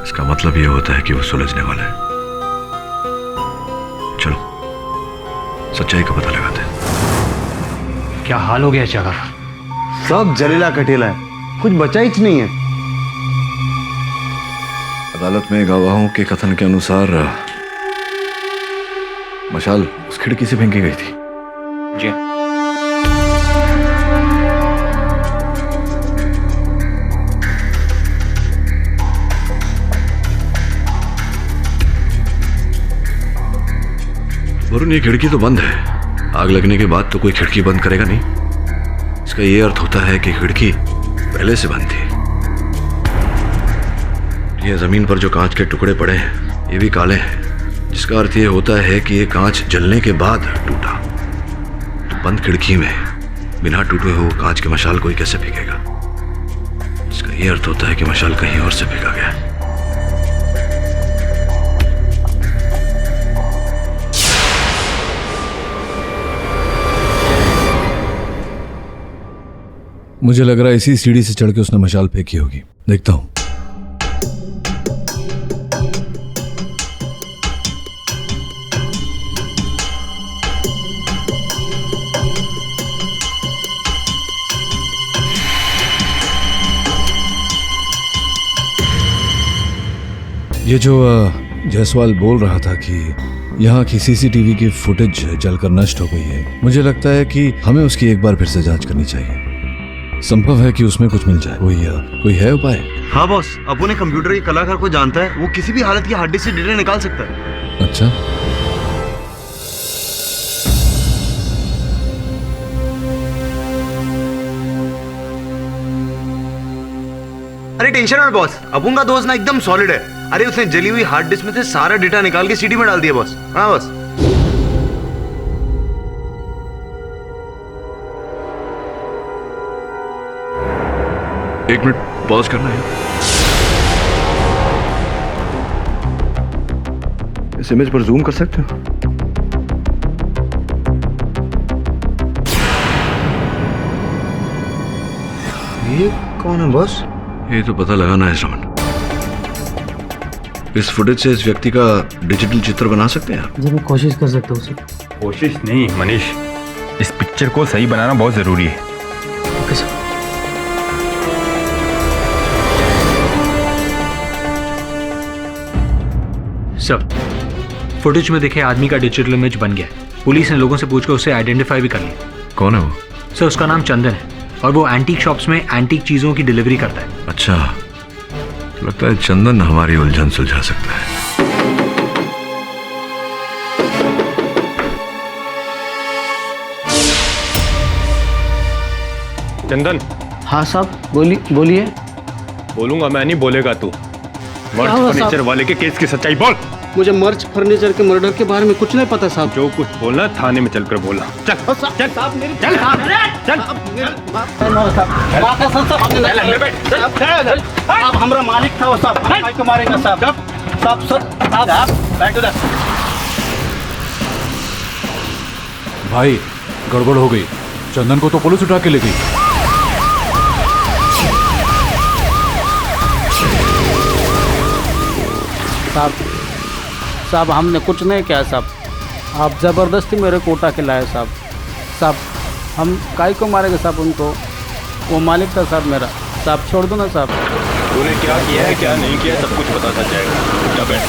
इसका मतलब ये होता है कि वो सुलझने वाला है। चलो सच्चाई का पता लगाते हैं। क्या हाल हो गया इस जगह का? सब जलीला कटेला है, कुछ बचा ही नहीं है। अदालत में गवाहों के कथन के अनुसार मशाल उस खिड़की से फेंकी गई थी। जी। वरुण, ये खिड़की तो बंद है। आग लगने के बाद तो कोई खिड़की बंद करेगा नहीं। इसका ये अर्थ होता है कि खिड़की पहले से बंद थी। ये जमीन पर जो कांच के टुकड़े पड़े हैं ये भी काले हैं, जिसका अर्थ ये होता है कि ये कांच जलने के बाद टूटा। तो बंद खिड़की में बिना टूटे हुए कांच के मशाल कोई कैसे फेंकेगा? इसका ये अर्थ होता है कि मशाल कहीं और से फेंका गया। मुझे लग रहा है इसी सीढ़ी से चढ़ के उसने मशाल फेंकी होगी। देखता हूं। ये जो जायसवाल बोल रहा था कि यहाँ की सीसीटीवी की फुटेज जलकर नष्ट हो गई है, मुझे लगता है कि हमें उसकी एक बार फिर से जांच करनी चाहिए। संभव है कि उसमें कुछ मिल जाए। कोई है उपाय? हाँ बॉस, अपने कंप्यूटर के कलाकार को जानता है, वो किसी भी हालत की हार्ड डिस्क से डेटा निकाल सकता है। अच्छा, अरे टेंशन मत बॉस, अपुन का दोस्त ना एकदम सॉलिड है। अरे उसने जली हुई हार्ड डिस्क में से सारा डेटा निकाल के सीडी में डाल दिया बॉस। हाँ बॉस। एक मिनट पॉज करना है। इस इमेज पर जूम कर सकते हो? ये कौन है बॉस? ये तो पता लगाना है श्रवण। इस फुटेज से इस व्यक्ति का डिजिटल चित्र बना सकते हैं आप? जी मैं कोशिश कर सकता हूँ सर। कोशिश नहीं मनीष, इस पिक्चर को सही बनाना बहुत जरूरी है। Okay sir. सर, फुटेज में देखे आदमी का डिजिटल इमेज बन गया है। पुलिस ने लोगों से पूछकर उसे आइडेंटिफाई भी कर लिया। कौन है वो? सर उसका नाम चंदन है और वो एंटीक शॉप्स में एंटीक चीजों की डिलीवरी करता है। अच्छा, तो लगता है चंदन हमारी उलझन सुलझा सकता है। चंदन। हाँ साहब बोलिए। बोलूंगा मैं नहीं, बोलेगा तू। मर्ज फर्नीचर वाले के केस की सच्चाई बोल। मुझे मर्ज फर्नीचर के मर्डर के बारे में कुछ नहीं पता साहब। जो कुछ बोलना थाने में चलकर बोला। चल चल साहब मेरी चल अब हमारा मालिक था वो साहब को मारेगा साहब। भाई गड़बड़ हो गई, चंदन को तो पुलिस उठा के ले गई। साहब हमने कुछ नहीं किया साहब, आप ज़बरदस्ती मेरे को उठा के लाए साहब। हम काई को मारेंगे साहब उनको, वो मालिक था साहब मेरा। साहब छोड़ दो ना साहब। तूने क्या किया है क्या नहीं किया सब कुछ बताता जाएगा। जा बैठ।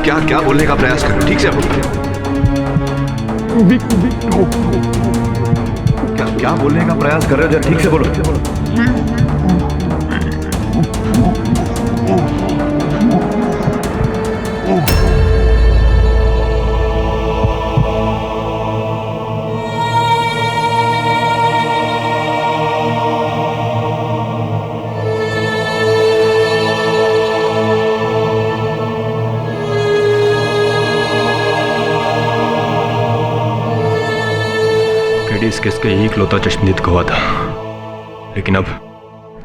क्या क्या बोलने का प्रयास करो, ठीक से बोलो। क्या क्या बोलने का प्रयास कर रहे हो, जरा ठीक से बोलो। इस केस का एक लौता चश्मदीद गवाह था, लेकिन अब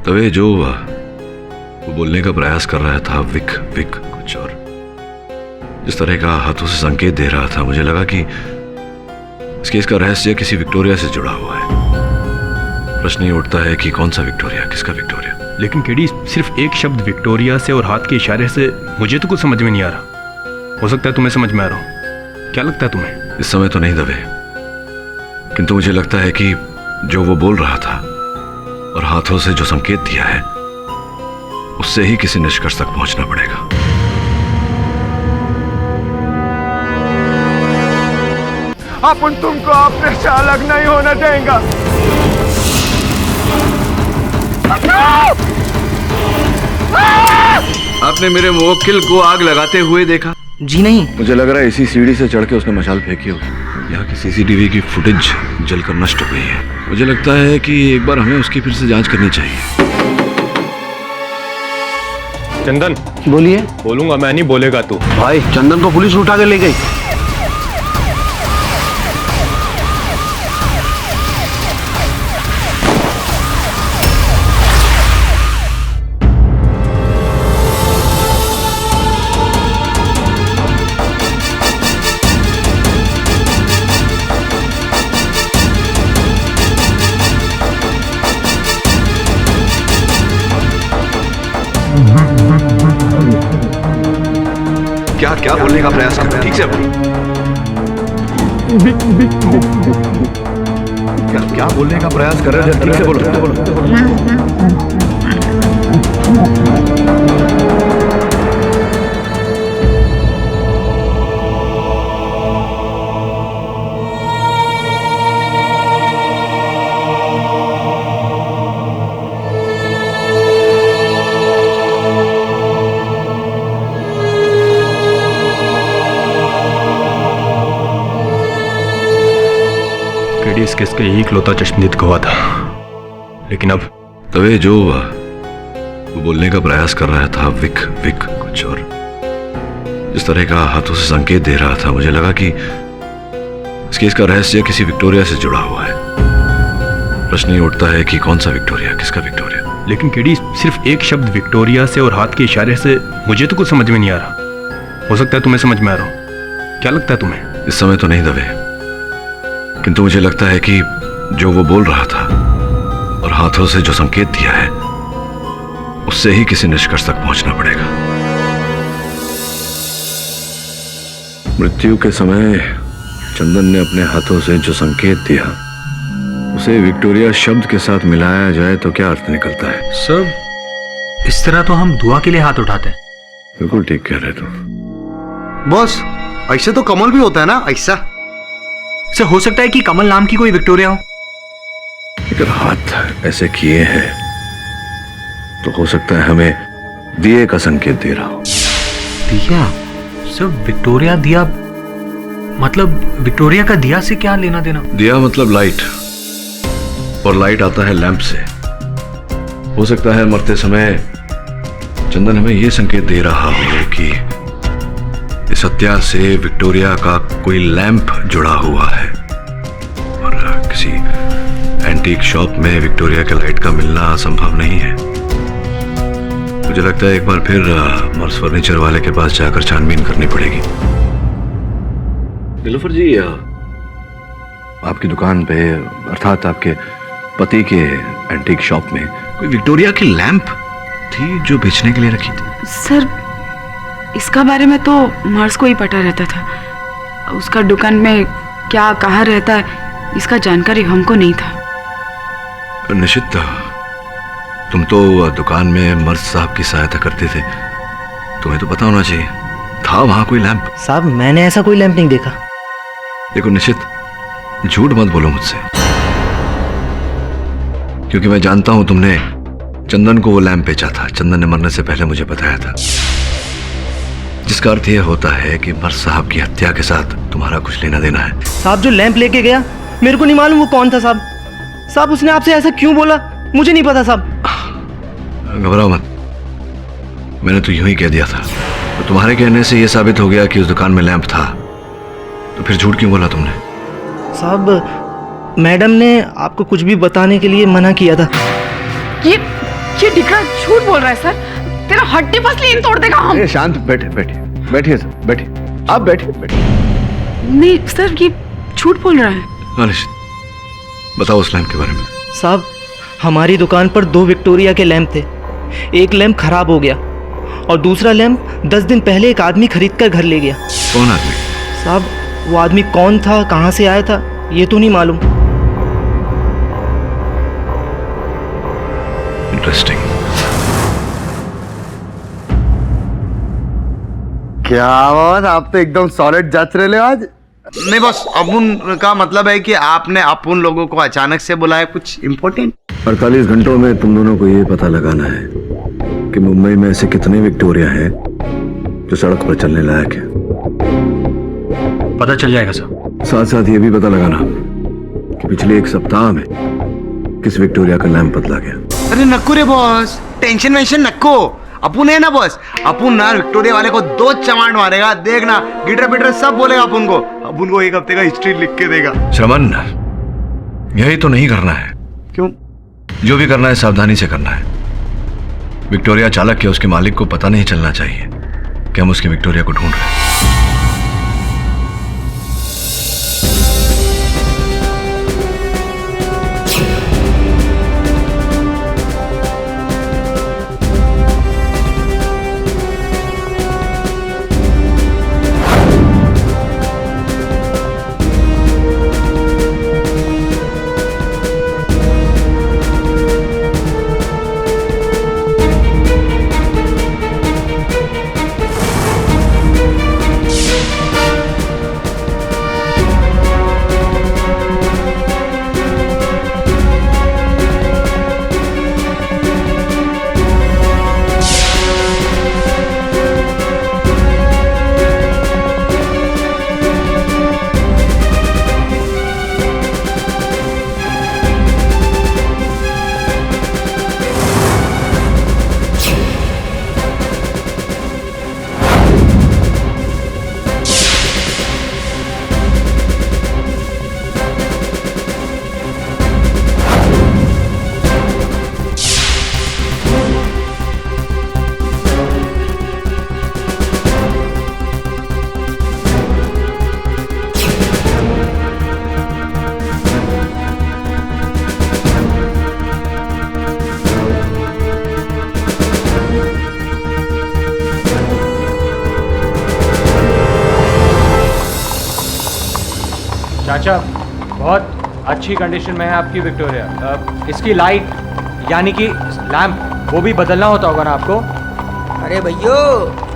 तवे जो वो बोलने का प्रयास कर रहा था विक कुछ और जिस तरह का हाथों से संकेत दे रहा था, मुझे लगा कि इस केस का रहस्य किसी विक्टोरिया से जुड़ा हुआ है। प्रश्न ये उठता है कि कौन सा विक्टोरिया, किसका विक्टोरिया। लेकिन केडी सिर्फ एक शब्द विक्टोरिया से और हाथ के इशारे से मुझे तो कुछ समझ में नहीं आ रहा। हो सकता है तुम्हें समझ में आ रहा हो। क्या लगता है तुम्हें? इस समय तो नहीं दबे, किंतु मुझे लगता है कि जो वो बोल रहा था और हाथों से जो संकेत दिया है उससे ही किसी निष्कर्ष तक पहुंचना पड़ेगा। अपन तुमको अपने से अलग नहीं होना देंगे। आपने मेरे मुवक्किल को आग लगाते हुए देखा? जी नहीं। मुझे लग रहा है इसी सीढ़ी से चढ़ के उसने मशाल फेंकी होगी। यहाँ की सीसीटीवी की फुटेज जलकर नष्ट हो गई है। मुझे लगता है कि एक बार हमें उसकी फिर से जांच करनी चाहिए। चंदन बोलिए। बोलूंगा मैं नहीं, बोलेगा तू। भाई चंदन को पुलिस उठा के ले गई। क्या क्या बोलने का प्रयास कर, ठीक से बोलो। क्या क्या बोलने का प्रयास कर रहे हो, ठीक से बोलो। इस केस का एक लौता चश्मदीद गवाह था, लेकिन अब तवे जो वो बोलने का प्रयास कर रहा था विक कुछ और जिस तरह का हाथों से संकेत दे रहा था, मुझे लगा कि इस केस का रहस्य किसी विक्टोरिया से जुड़ा हुआ है। प्रश्न ये उठता है कि कौन सा विक्टोरिया, किसका विक्टोरिया। लेकिन केडी, सिर्फ एक शब्द विक्टोरिया से और हाथ के इशारे से मुझे तो कुछ समझ में नहीं आ रहा। हो सकता है तुम्हें समझ में आ रहा हो। क्या लगता है तुम्हें? इस समय तो नहीं दबे, किंतु मुझे लगता है कि जो वो बोल रहा था और हाथों से जो संकेत दिया है, उससे ही किसी निष्कर्ष तक पहुंचना पड़ेगा। मृत्यु के समय चंदन ने अपने हाथों से जो संकेत दिया, उसे विक्टोरिया शब्द के साथ मिलाया जाए तो क्या अर्थ निकलता है? सर, इस तरह तो हम दुआ के लिए हाथ उठाते हैं। बिल्कुल ठीक कह रहे तुम। बॉस, ऐसे तो कमल भी होता है ना, ऐसा। सर, हो सकता है कि कमल नाम की कोई विक्टोरिया हो। अगर हाथ ऐसे किए हैं तो हो सकता है हमें दिए का संकेत दे रहा हो। दिया? सर, विक्टोरिया दिया मतलब विक्टोरिया का दिया से क्या लेना देना? दिया मतलब लाइट, और लाइट आता है लैंप से। हो सकता है मरते समय चंदन हमें यह संकेत दे रहा हो कि इस हत्या से विक्टोरिया का कोई लैंप जुड़ा हुआ है, और किसी एंटीक शॉप में विक्टोरिया के लाइट का मिलना संभव नहीं है। मुझे लगता है एक बार फिर मर्स फर्नीचर वाले के पास जाकर छानबीन करनी पड़ेगी। नीलोफर जी, आपकी दुकान पे, अर्थात आपके पति के एंटीक शॉप में कोई विक्टोरिया की लैंप थी जो बेचने के लिए रखी थी? सर, इसका बारे में तो मर्स को ही पता रहता था। उसका दुकान में क्या कहाँ रहता है, इसका जानकारी हमको नहीं था। निश्चित, तुम तो दुकान में मर्स साहब की सहायता करते थे, तुम्हें तो पता होना चाहिए। था वहां कोई लैंप? साहब, मैंने ऐसा कोई लैंप नहीं देखा। देखो निश्चित, झूठ मत बोलो मुझसे, क्योंकि मैं जानता हूं तुमने चंदन को वो लैंप बेचा था। चंदन ने मरने से पहले मुझे बताया था, जिसका अर्थ यह होता है कि मर्स साहब की हत्या के साथ तुम्हारा कुछ लेना देना है। साहब, जो लैंप लेके गया, मेरे को नहीं मालूम वो कौन था। साहब, साहब उसने आपसे ऐसा क्यों बोला, मुझे नहीं पता। साहब घबराओ मत, मैंने तो यूं ही कह दिया था। तो तुम्हारे कहने से यह साबित हो गया कि उस दुकान में लैंप था, तो फिर झूठ क्यों बोला तुमने? साहब, मैडम ने आपको कुछ भी बताने के लिए मना किया था। ये दिखा झूठ बोल रहा है सर। तेरा हड्डी पसली तोड़ देगा हम। शांत, बैठिए सर, बैठिए, आप बैठिए। नहीं सर, ये झूठ बोल रहा है। बताओ उस लैंप के बारे में। साहब, हमारी दुकान पर 2 विक्टोरिया के लैंप थे। एक लैंप खराब हो गया और दूसरा लैंप 10 दिन पहले एक आदमी खरीद कर घर ले गया। कौन आदमी? साहब, वो आदमी कौन था, कहां से आया था, ये तो नहीं मालूम। इंटरेस्टिंग। क्या बात, आप तो एकदम सॉलिड जांच रहे हो आज। नहीं बस, अपुन का मतलब है कि आपने अपुन लोगों को अचानक से बुलाया, कुछ इम्पोर्टेंट? 48 घंटों में तुम दोनों को ये पता लगाना है कि मुंबई में ऐसे कितने विक्टोरिया हैं जो सड़क पर चलने लायक है। पता चल जाएगा सर। साथ साथ ये भी पता लगाना कि पिछले 1 सप्ताह में किस विक्टोरिया का लैंप बदला गया। अरे नक्को रे बॉस, टेंशन वेंशन नक्को। अपुन है ना बॉस, अपुन ना विक्टोरिया वाले को 2 चमाट मारेगा, देखना। गिटर पिटर सब बोलेगा अपुन को 1 हफ्ते का हिस्ट्री लिख के देगा। श्रमन, यही तो नहीं करना है। क्यों? जो भी करना है सावधानी से करना है। विक्टोरिया चालक के उसके मालिक को पता नहीं चलना चाहिए कि हम उसके विक्टोरिया को ढूंढ रहे हैं। चाचा बहुत अच्छी कंडीशन में है आपकी विक्टोरिया। इसकी लाइट यानी कि लैंप वो भी बदलना होता होगा ना आपको? अरे भैया,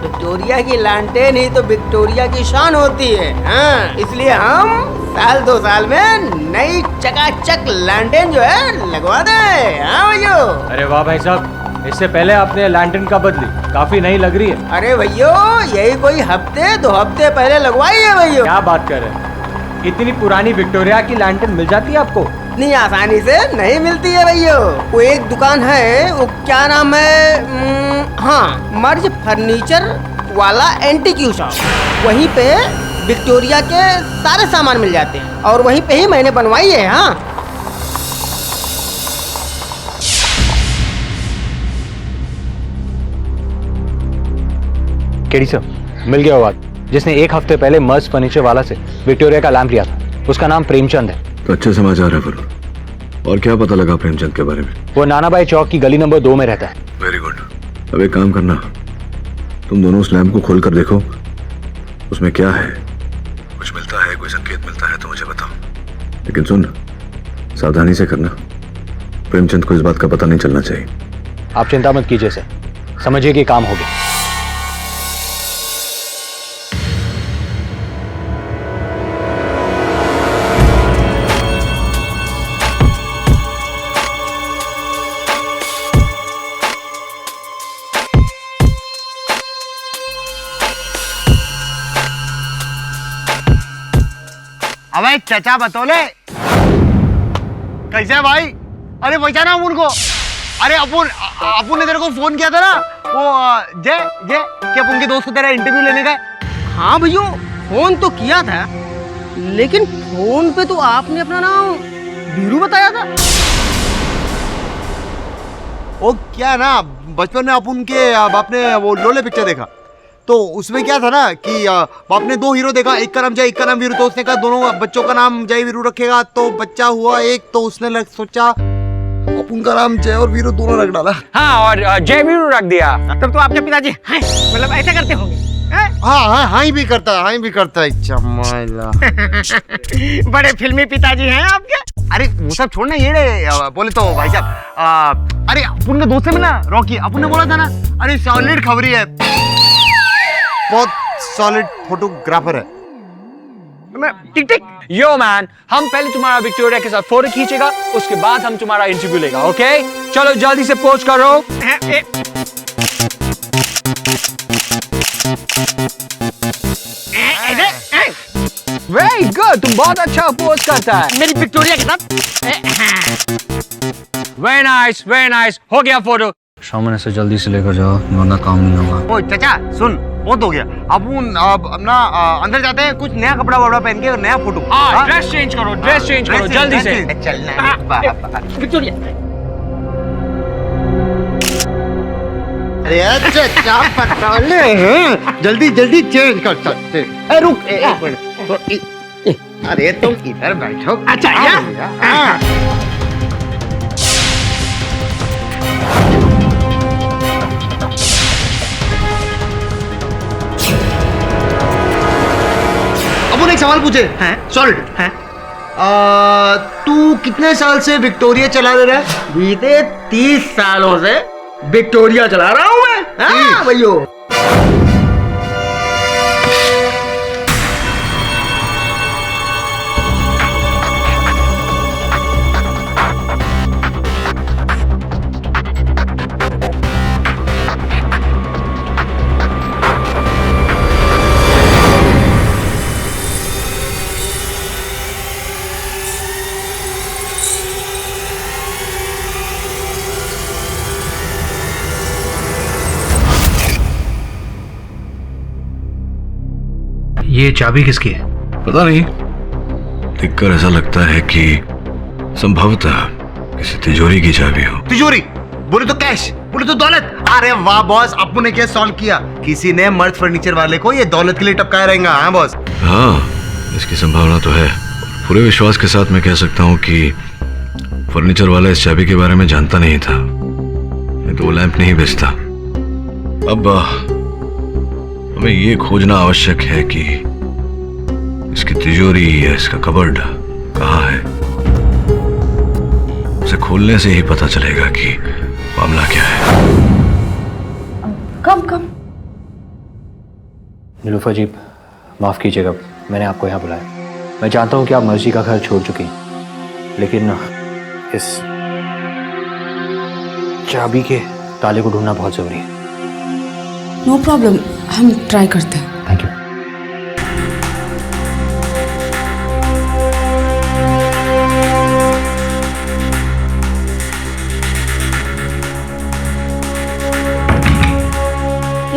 विक्टोरिया की लालटेन ही तो विक्टोरिया की शान होती है। हाँ, इसलिए हम साल 2 साल में नई चकाचक लालटेन जो है लगवा दे। हाँ भैया। अरे वाह भाई साहब, इससे पहले आपने लैंटर्न का बदली, काफी नई लग रही है। अरे भैया, यही कोई हफ्ते 2 हफ्ते पहले लगवाई है भैया। क्या बात कर रहे हैं? इतनी पुरानी विक्टोरिया की लैंटर्न मिल जाती है आपको? इतनी आसानी से नहीं मिलती है भैया। वो एक दुकान है, वो क्या नाम है, हाँ, मर्ज फर्नीचर वाला एंटीक्यू शॉप। वहीं पे विक्टोरिया के सारे सामान मिल जाते हैं और वहीं पे ही मैंने बनवाई है। हाँ, केडी सर, मिल गया वो बात जिसने 1 हफ्ते पहले मर्ज फर्नीचर वाला से विक्टोरिया का लैंप लिया था। उसका नाम प्रेमचंद है। तो अच्छे समाचार है फिर। और क्या पता लगा प्रेमचंद के बारे में? वो नानाबाई चौक की गली नंबर 2 में रहता है। Very good. अब एक काम करना, तुम दोनों उस लैंप को खोल कर देखो, उसमें क्या है। कुछ मिलता है, कोई संकेत मिलता है तो मुझे बताओ। लेकिन सुन, सावधानी से करना। प्रेमचंद को इस बात का पता नहीं चलना चाहिए। आप चिंता मत कीजिए सर, समझिए कि काम हो गया। अबे चचा बतौले कैसे है भाई? अरे पहचाना हम उनको? अरे अपुन ने तेरे को फोन किया था ना, वो जय कि अपुन के दोस्त को तेरा इंटरव्यू लेने गए। हाँ भैया, फोन तो किया था, लेकिन फोन पे तो आपने अपना नाम वीरू बताया था। वो क्या ना, बचपन में अपुन के बाप ने वो लोले पिक्चर देखा, तो उसमें क्या था ना कि बाप ने 2 हीरो देखा, एक का नाम जय, एक का नाम वीरू। तो उसने कहा दोनों बच्चों का नाम जय वीरू रखेगा, तो बच्चा हुआ एक, तो उसने सोचा अपन का नाम जय और वीरू दोनों रख डाला। हाँ, और जय वीरू रख दिया। तब तो आपके पिताजी मतलब ऐसा करते होंगे। हाँ ही भी करता है चमाइला। बड़े फिल्मी पिताजी हैं आपके। अरे वो सब छोड़ना, ये बोले तो भाई साहब, अरे अपन के दोस्त से मिला रॉकी, अपन ने बोला था ना, अरे सॉलिड खबरी है, बहुत सॉलिड फोटोग्राफर है। टिक टिक यो मैन, हम पहले तुम्हारा विक्टोरिया के साथ फोटो खींचेगा, उसके बाद हम तुम्हारा इंटरव्यू लेगा। ओके, चलो जल्दी से पोज करो। वेरी गुड, तुम बहुत अच्छा पोज करता है मेरी विक्टोरिया के साथ। वेरी नाइस, हो गया फोटो। सामने से जल्दी से लेकर जाओ, वरना काम नहीं होगा। ओ चाचा सुन, बहुत हो गया, अब अपना अंदर जाते हैं, कुछ नया कपड़ा वपड़ा पहन के नया फोटो। ड्रेस चेंज करो जल्दी से। चलना विक्टोरिया। अरे चाचा पटोले जल्दी चेंज कर सकते। रुक एक मिनट, अरे तुम इधर बैठो। अच्छा अब एक सवाल पूछे सॉलिड है, तू कितने साल से विक्टोरिया चला रहा है? बीते 30 सालों से विक्टोरिया चला रहा हूँ मैं। हाँ भैया। ये चाबी किसकी है? पता नहीं, देखकर ऐसा लगता है कि संभवतः किसी तिजोरी की चाबी हो। तिजोरी बोले तो कैश, बोले तो दौलत। अरे वाह बॉस, अपू ने केस सॉल्व किया, किसी ने मर्ज फर्नीचर वाले को ये दौलत के लिए टपकाया रहेगा। हाँ बॉस, हाँ इसकी संभावना तो है। पूरे विश्वास के साथ मैं कह सकता हूँ कि फर्नीचर वाला इस चाबी के बारे में जानता नहीं था, नहीं तो वो लैंप नहीं बेचता। अब हमें ये खोजना आवश्यक है कि इसकी तिजोरी या इसका कबर्ड कहाँ है? उसे खोलने से ही पता चलेगा कि मामला क्या है। कम नीलूफर जी, माफ़ कीजिएगा, मैंने आपको यहाँ बुलाया। मैं जानता हूँ कि आप मर्जी का घर छोड़ चुकी हैं, लेकिन इस चाबी के ताले को ढूंढना बहुत ज़रूरी है। नो प्रॉब्लम, हम ट्राई करते हैं। Thank you.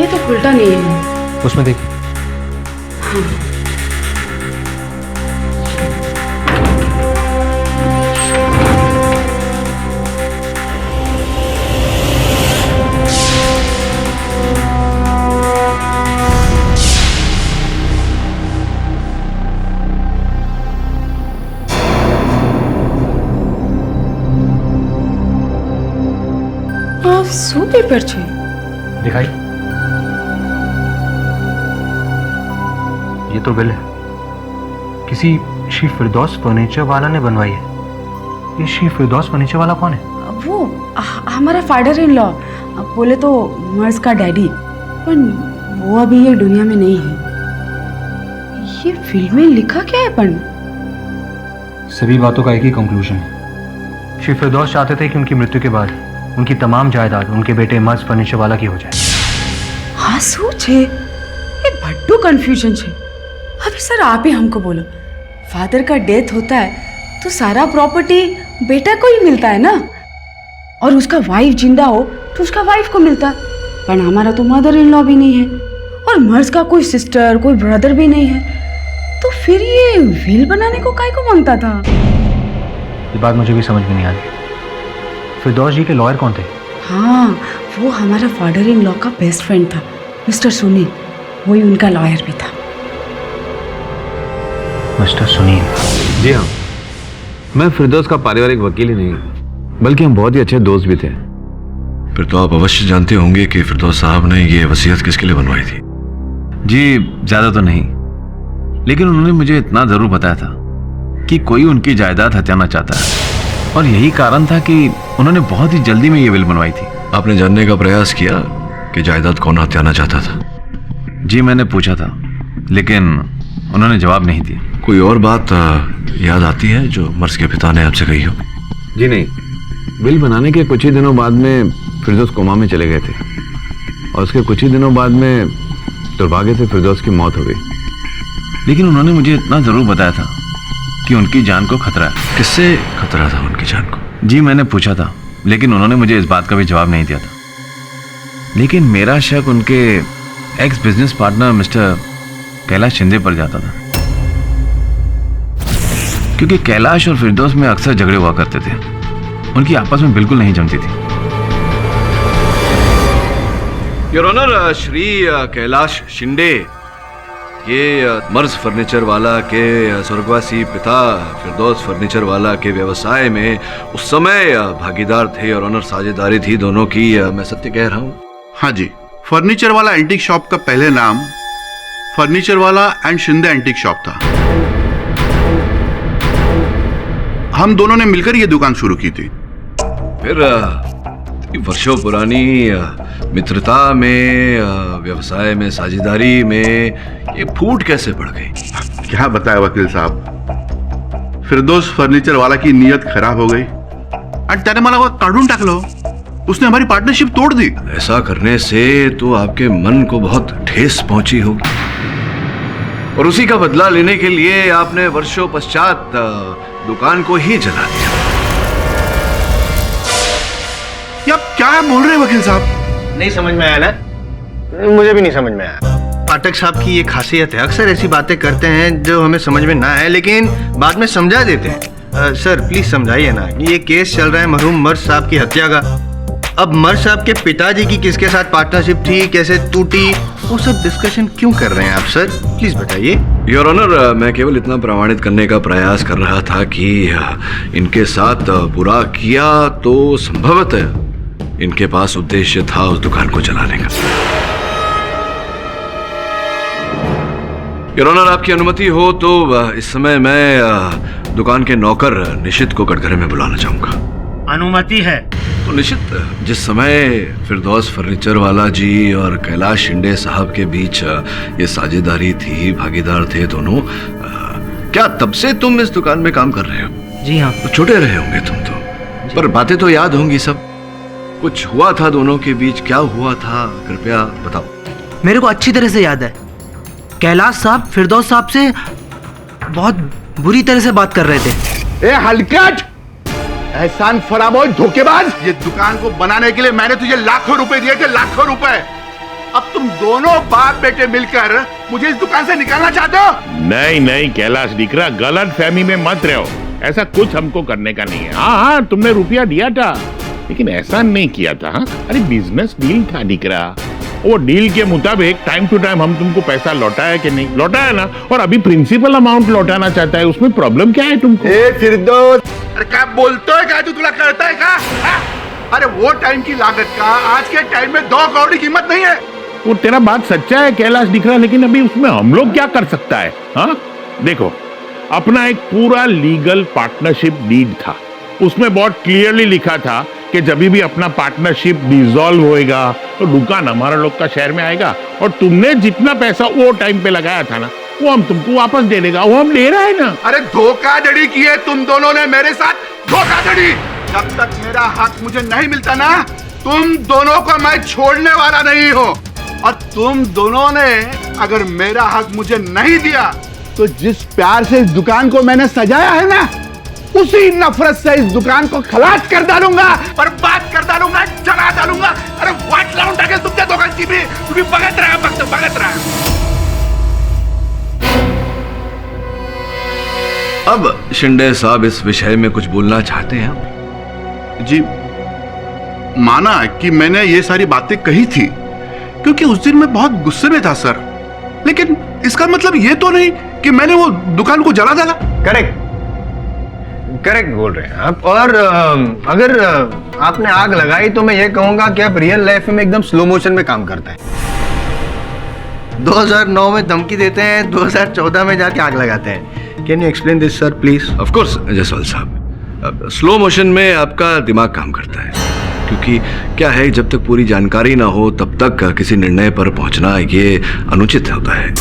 ये तो खुलता नहीं है। उसमें देखिए। શું પેપર છે? दिखाई। ये तो बिल है, किसी श्री फिरदौस फर्नीचर वाला ने बनवाई है। ये श्री फिरदौस फर्नीचर वाला कौन है? वो हमारा फादर इन लॉ, बोले तो मर्ज का डैडी, पर वो अभी ये दुनिया में नहीं है। ये फिल्म में लिखा क्या है? पर सभी बातों का एक ही कंक्लूजन है। श्री फिरदौस चाहते थे कि उनकी मृत्यु के बाद उनकी तमाम जायदाद उनके बेटे मर्ज फर्नीचर वाला की हो जाए। हाँ શું છે? ये बड्डू कंफ्यूजन છે। अभी सर आप ही हमको बोलो, फादर का डेथ होता है तो सारा प्रॉपर्टी बेटा को ही मिलता है ना, और उसका वाइफ जिंदा हो तो उसका वाइफ को मिलता है। पर हमारा तो मदर इन लॉ भी नहीं है, और मर्ज का कोई सिस्टर कोई ब्रदर भी नहीं है, तो फिर ये विल बनाने को काय को मांगता था? ये बात मुझे भी समझ में नहीं आ रही। फिरदौस जी के लॉयर कौन थे? हाँ, वो हमारा फादर इन लॉ का बेस्ट फ्रेंड था, मिस्टर सुनील, वही उनका लॉयर भी था। मिस्टर सुनील? जी हाँ, मैं फिरदौस का पारिवारिक वकील ही नहीं, बल्कि हम बहुत ही अच्छे दोस्त भी थे। फिर तो आप अवश्य जानते होंगे कि फिरदौस साहब ने ये वसीयत किसके लिए बनवाई थी। जी ज्यादा तो नहीं, लेकिन उन्होंने मुझे इतना जरूर बताया था कि कोई उनकी जायदाद हत्याना चाहता है, और यही कारण था कि उन्होंने बहुत ही जल्दी में ये विल बनवाई थी। आपने जानने का प्रयास किया कि जायदाद कौन हत्याना चाहता था? जी मैंने पूछा था, लेकिन उन्होंने जवाब नहीं दिया। कोई और बात याद आती है जो मर्ज के पिता ने आपसे कही हो? जी नहीं, विल बनाने के कुछ ही दिनों बाद में फिरदौस कोमा में चले गए थे, और उसके कुछ ही दिनों बाद में दुर्भाग्य से फिरदौस की मौत हो गई। लेकिन उन्होंने मुझे इतना जरूर बताया था कि उनकी जान को खतरा है। किससे खतरा था उनकी जान को? जी मैंने पूछा था, लेकिन उन्होंने मुझे इस बात का भी जवाब नहीं दिया था। लेकिन मेरा शक उनके x business partner mister Kailash Shinde पर जाता था, क्योंकि कैलाश और फिरदौस में अक्सर झगड़े हुआ करते थे। उनकी आपस में बिल्कुल नहीं जमती थी। योर ऑनर, श्री कैलाश शिंदे ये मर्ज फर्नीचर वाला के स्वर्गवासी पिता फिरदौस फर्नीचर वाला के व्यवसाय में उस समय भागीदार थे और ऑनर, साझेदारी थी दोनों की। मैं सत्य कह रहा हूँ? हाँ जी, फर्नीचर वाला एंटीक शॉप का पहले नाम फर्नीचर वाला एंड शिंदे एंटीक शॉप था। हम दोनों ने मिलकर ये दुकान शुरू की थी। फिर वर्षों पुरानी मित्रता में, व्यवसाय में, साझेदारी में ये फूट कैसे पड़ गई? क्या बताया वकील साहब, फिरदौस फर्नीचर वाला की नीयत खराब हो गई और त्याने मला काढून टाकलो। उसने हमारी पार्टनरशिप तोड़ दी। ऐसा करने से तो आपके मन को बहुत ठेस पहुंची होगी, और उसी का बदला लेने के लिए आपने वर्षों पश्चात दुकान को ही जला दिया। क्या बोल रहे हैं वकील साहब? नहीं समझ में आया ना? मुझे भी नहीं समझ में आया। पाठक साहब की ये खासियत है, अक्सर ऐसी बातें करते हैं जो हमें समझ में ना आए, लेकिन बाद में समझा देते हैं। सर प्लीज समझाइए ना, ये केस चल रहा है मरहूम मर्ज साहब की हत्या का। अब मर्ज साहब के पिताजी की किसके साथ पार्टनरशिप थी, कैसे टूटी, वो सब डिस्कशन क्यों कर रहे हैं आप सर? प्लीज बताइए। योर ऑनर, मैं केवल इतना प्रमाणित करने का प्रयास कर रहा था कि इनके साथ बुरा किया तो संभवतः इनके पास उद्देश्य था उस दुकान को जलाने का। योर ऑनर, आपकी अनुमति हो तो इस समय मैं दुकान के नौकर निशित को कटघरे में बुलाना चाहूंगा। अनुमति है तो निशित, जिस समय फिरदौस फर्नीचर वाला जी और कैलाश शिंदे साहब के बीच ये साझेदारी थी, भागीदार थे दोनों, क्या तब से तुम इस दुकान में काम कर रहे हो? जी हाँ। तो छोटे रहे होंगे तुम तो, पर बातें तो याद होंगी सब। कुछ हुआ था दोनों के बीच, क्या हुआ था कृपया बताओ। मेरे को अच्छी तरह से याद है। कैलाश साहब फिरदौस साहब से बहुत बुरी तरह से बात कर रहे थे। ए हलकट, एहसान फरामोश धोखेबाज, ये दुकान को बनाने के लिए मैंने तुझे लाखों रुपए दिए थे, लाखों रुपए। अब तुम दोनों बाप बेटे मिलकर मुझे इस दुकान से निकालना चाहते हो? नहीं नहीं कैलाश दिकरा, गलत फहमी में मत रहो। ऐसा कुछ हमको करने का नहीं है। हाँ, तुमने रुपया दिया था लेकिन ऐसा नहीं किया था। हाँ? अरे बिजनेस डील था दिकरा, वो डील के मुताबिक टाइम टू टाइम हम तुमको पैसा लौटाया कि नहीं लौटाया ना, और अभी प्रिंसिपल अमाउंट लौटाना चाहता है। उसमें प्रॉब्लम क्या है तुमको? फिरदौस, अरे क्या बोलते हो, क्या तू तुला करता है क्या? अरे वो टाइम की लागत का आज के टाइम में 2 करोड़ की कीमत नहीं है। वो तेरा बात सच्चा है कैलाश दिख रहा, लेकिन अभी उसमें हम लोग क्या कर सकता है? हाँ देखो, अपना एक पूरा लीगल पार्टनरशिप डीड था, उसमें बहुत क्लियरली लिखा था कि जब भी अपना पार्टनरशिप डिसॉल्व होएगा तो दुकान हमारा लोग का शहर में आएगा, और तुमने जितना पैसा वो टाइम पे लगाया था ना, वो हम तुमको वापस दे देगा। वो हम ले रहा है ना। अरे धोखाधड़ी की है तुम दोनों ने मेरे साथ, धोखाधड़ी। जब तक मेरा हक मुझे नहीं मिलता ना, तुम दोनों को मैं छोड़ने वाला नहीं हूँ। और तुम दोनों ने अगर मेरा हक मुझे नहीं दिया तो जिस प्यार से इस दुकान को मैंने सजाया है ना, उसी नफरत से इस दुकान को खलास कर डालूंगा, बर्बाद कर डालूंगा, जला डालूंगा। अरे वाट लाऊं टाके तुमच्या दोघांची भी, तुम्ही बघत रहा, फक्त बघत रहा। अब शिंदे साहब इस विषय में कुछ बोलना चाहते हैं? जी, माना कि मैंने ये सारी बातें कही थी क्योंकि उस दिन मैं बहुत गुस्से में था सर, लेकिन इसका मतलब ये तो नहीं कि मैंने वो दुकान को जला डाला। करेक्ट बोल रहे हैं आप। और अगर आपने आग लगाई तो मैं ये कहूंगा कि आप रियल लाइफ में एकदम स्लो मोशन में काम करते हैं। 2009 में धमकी देते हैं, 2014 में जाके आग लगाते हैं। Can you explain this sir please? Of course Jaiswal साहब, स्लो मोशन में आपका दिमाग काम करता है, क्योंकि क्या है, जब तक पूरी जानकारी ना हो तब तक किसी निर्णय पर पहुंचना ये अनुचित होता है।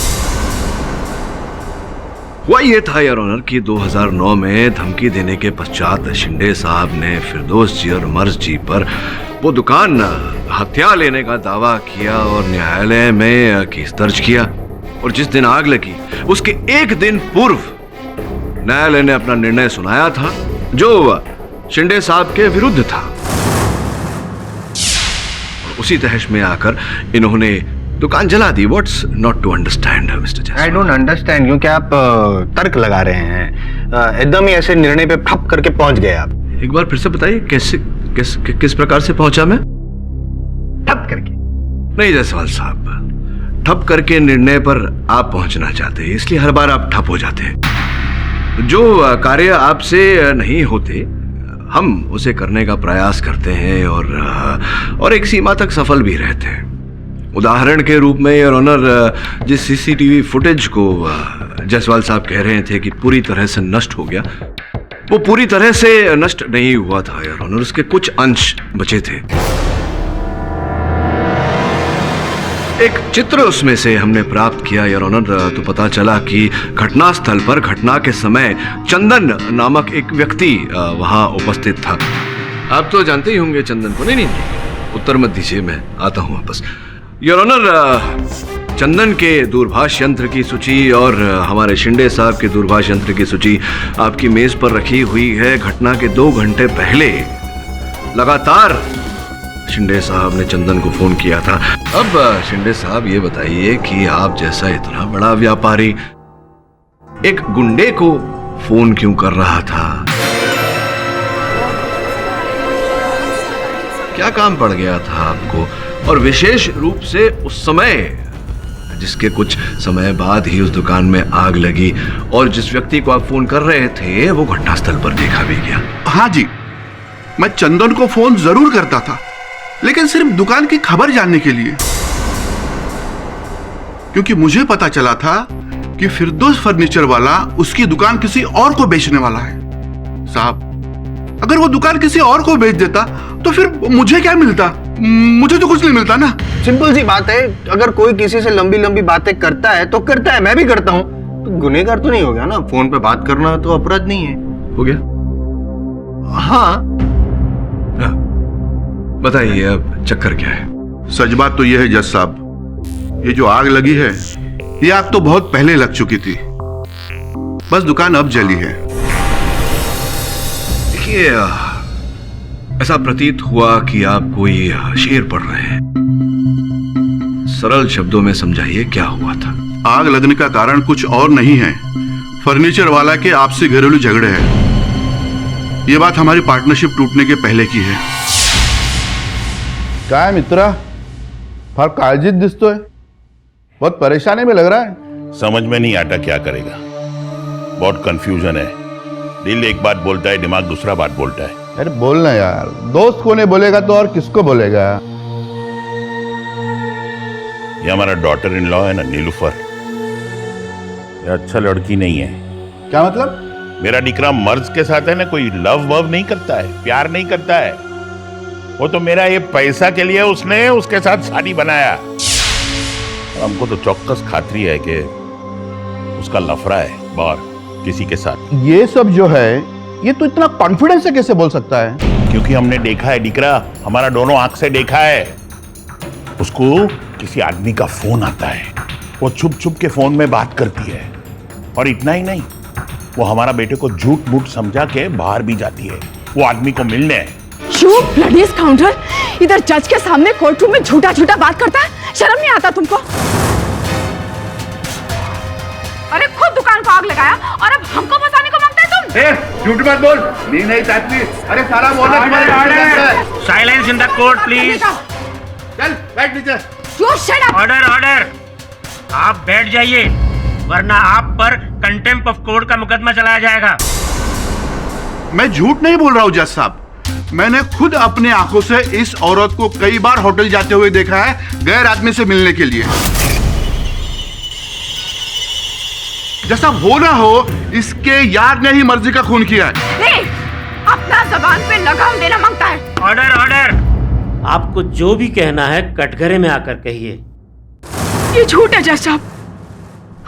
हुआ ये था योर ऑनर कि 2009 में धमकी देने के पश्चात शिंदे साहब ने फिरदौस जी और मर्ज जी पर वो दुकान हथिया लेने का दावा किया और न्यायालय में केस दर्ज किया। और जिस दिन आग लगी उसके एक दिन पूर्व न्यायालय ने अपना निर्णय सुनाया था, जो शिंदे साहब के विरुद्ध था। और उसी तहश में आकर इन्होंने दुकान जला दी। What's not to understand mister Jaiswal? I don't understand, क्योंकि आप तर्क लगा रहे हैं। एकदम ही ऐसे निर्णय पे फप करके पहुंच गए आप। एक बार फिर से बताइए, कैसे किस प्रकार से पहुंचा मैं? ठप करके नहीं जायसवाल साहब, ठप करके निर्णय पर आप पहुंचना चाहते हैं, इसलिए हर बार आप ठप हो जाते हैं। जो कार्य आपसे नहीं होते हम उसे करने का प्रयास करते हैं और एक सीमा तक सफल भी रहते हैं। उदाहरण के रूप में योर ऑनर, जिस सीसीटीवी फुटेज को जायसवाल साहब कह रहे थे कि पूरी तरह से नष्ट हो गया, वो पूरी तरह से नष्ट नहीं हुआ था योर ऑनर, उसके कुछ अंश बचे थे। एक चित्र उसमें से हमने प्राप्त किया योर ऑनर, तो पता चला कि घटना स्थल पर घटना के समय चंदन नामक एक व्यक्ति वहां उपस्थित था। आप तो जानते ही होंगे चंदन को। नहीं, उत्तर मत दीजिए, मैं आता हूं वापस। योर ऑनर, चंदन के दूरभाष यंत्र की सूची और हमारे शिंदे साहब के दूरभाष यंत्र की सूची आपकी मेज पर रखी हुई है। घटना के 2 घंटे पहले लगातार शिंदे साहब ने चंदन को फोन किया था। अब शिंदे साहब ये बताइए कि आप जैसा इतना बड़ा व्यापारी एक गुंडे को फोन क्यों कर रहा था? क्या काम पड़ गया था आपको? और विशेष रूप से उस समय, जिसके कुछ समय बाद ही उस दुकान में आग लगी और जिस व्यक्ति को आप फोन कर रहे थे वो घटनास्थल पर देखा भी गया। हाँ जी, मैं चंदन को फोन जरूर करता था, लेकिन सिर्फ दुकान की खबर जानने के लिए, क्योंकि मुझे पता चला था कि फिरदौस फर्नीचर वाला उसकी दुकान किसी और को बेचने वाला है। साहब, अगर वो दुकान किसी और को बेच देता तो फिर मुझे क्या मिलता? मुझे तो कुछ नहीं मिलता ना। सिंपल सी बात है, अगर कोई किसी से लंबी लंबी बातें करता है तो करता है, मैं भी करता हूँ, तो गुनहगार तो नहीं हो गया ना। फोन पे बात करना तो अपराध नहीं है। हो गया? हाँ। बताइए अब चक्कर क्या है? सच बात तो यह है जज साहब, ये जो आग लगी है, ये आग तो बहुत पहले लग चुकी थी, बस दुकान अब जली है। देखिए, ऐसा प्रतीत हुआ कि आप कोई शेर पढ़ रहे हैं। सरल शब्दों में समझाइए क्या हुआ था। आग लगने का कारण कुछ और नहीं है, फर्नीचर वाला के आपसी घरेलू झगड़े हैं। ये बात हमारी पार्टनरशिप टूटने के पहले की है। काय मित्रा, फार काळजीत दिसतोय, बहुत परेशानी में लग रहा है। समझ में नहीं आता क्या करेगा, बहुत कंफ्यूजन है। दिल एक बात बोलता है, दिमाग दूसरा बात बोलता है। अरे बोलना यार, दोस्त को नहीं बोलेगा तो और किसको बोलेगा? ये हमारा डॉटर इन लॉ है ना, नीलूफर, ये अच्छा लड़की नहीं है। क्या मतलब? मेरा डिकरा मर्ज के साथ है ना, कोई लव वव नहीं करता है, प्यार नहीं करता है। वो तो मेरा ये पैसा के लिए उसने उसके साथ शादी बनाया। हमको तो चौक्कस खातरी है कि उसका लफड़ा है बाहर किसी के साथ। ये सब जो है, ये तो इतना कॉन्फिडेंस से कैसे बोल सकता है? क्योंकि हमने देखा है डिकरा, हमारा दोनों आंख से देखा है। उसको किसी आदमी का फोन आता है, वो छुप छुप के फोन में बात करती है, और इतना ही नहीं, वो हमारा बेटे को झूठ मूठ समझा के बाहर भी जाती है वो आदमी को मिलने। You bloody scoundrel! इधर जज के सामने कोर्ट रूम में झूठा झूठा बात करता है, शर्म नहीं आता तुमको? अरे खुद दुकान को आग लगाया और अब हमको फंसाने को मांगता है तुम? झूठ मत बोल, नहीं चाहती। अरे सारा बोलना तुम्हारे। Silence in the court please. चल बैठ नीचे। ऑर्डर ऑर्डर, आप बैठ जाइए, वरना आप पर कंटेम्प्ट ऑफ कोर्ट का मुकदमा चलाया जाएगा। मैं झूठ नहीं बोल रहा हूँ जज साहब, मैंने खुद अपने आंखों से इस औरत को कई बार होटल जाते हुए देखा है, गैर आदमी से मिलने के लिए। जैसा हो ना हो, इसके यार ने ही मर्जी का खून किया है। नहीं, अपना जबान पे लगाम देना मांगता है। ऑर्डर ऑर्डर, आपको जो भी कहना है कटघरे में आकर कहिए। ये झूठ है जज साहब,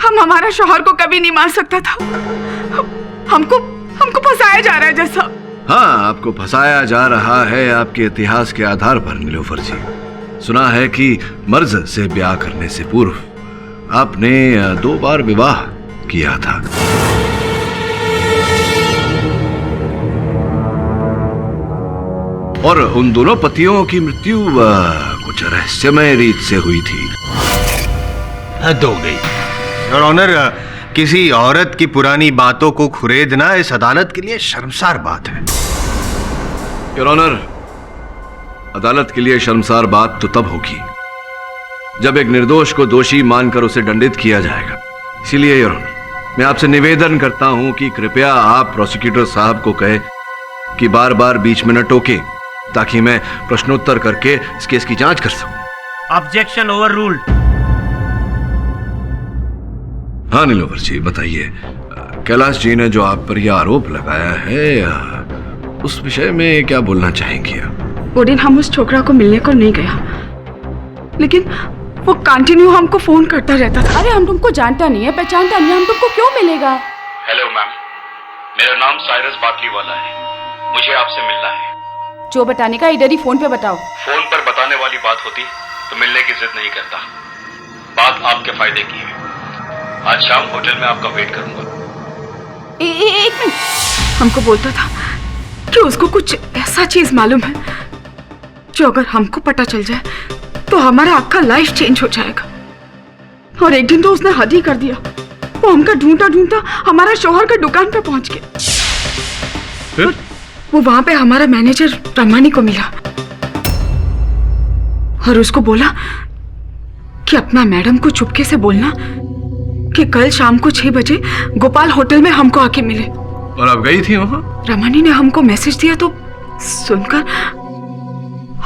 हम हमारा शौहर को कभी नहीं मार सकता था। हमको फंसाया जा रहा है जज साहब। हाँ, आपको फंसाया जा रहा है आपके इतिहास के आधार पर नीलूफर जी। सुना है कि मर्ज से ब्याह करने से पूर्व आपने 2 बार विवाह किया था। और उन दोनों पतियों की मृत्यु कुछ रहस्यमय रीत से हुई थी। हद हो गई योर ऑनर, किसी औरत की पुरानी बातों को खुरेदना इस अदालत के लिए शर्मसार बात है। योर ऑनर, अदालत के लिए शर्मसार बात तो तब होगी जब एक निर्दोष को दोषी मानकर उसे दंडित किया जाएगा। इसीलिए योर ऑनर, मैं आपसे निवेदन करता हूं कि कृपया आप प्रोसिक्यूटर साहब को कहें कि बार बार बीच में न टोके, ताकि मैं प्रश्नोत्तर करके इस केस की जांच कर सकूं। Objection over ruled. हाँ नीलूफर जी, बताइए, कैलाश जी ने जो आप पर यह आरोप लगाया है, उस विषय में क्या बोलना चाहेंगी आप? वो दिन हम उस छोकरा को मिलने को नहीं गया, लेकिन वो कंटिन्यू हमको फोन करता रहता था। अरे हम तुमको जानता नहीं है, पहचानता नहीं है, हम तुमको क्यों मिलेगा? हेलो मैम, मेरा नाम साइरस बाटली वाला है, मुझे आपसे मिलना है। जो बताने का इधर ही फोन पे बताओ। फोन पर बताने वाली बात होती तो मिलने की जिद नहीं करता। बात आपके फायदे की है। आज शाम होटल में आपका वेट करूंगा। एक मिनट, हमको बोलता था कि उसको कुछ ऐसा चीज मालूम है जो अगर हमको पता चल जाए तो हमारा आपका लाइफ चेंज हो जाएगा। और एक दिन तो उसने हद ही कर दिया, वो हमका ढूंढता ढूंढता हमारा शौहर का दुकान पे पहुंच गया। वो वहां पे हमारा मैनेजर रमानी को मिला और उसको बोला कि अपना मैडम को चुपके से बोलना कि कल शाम को 6 बजे गोपाल होटल में हमको आके मिले। और आप गई थी वहां? रमानी ने हमको मैसेज दिया तो सुनकर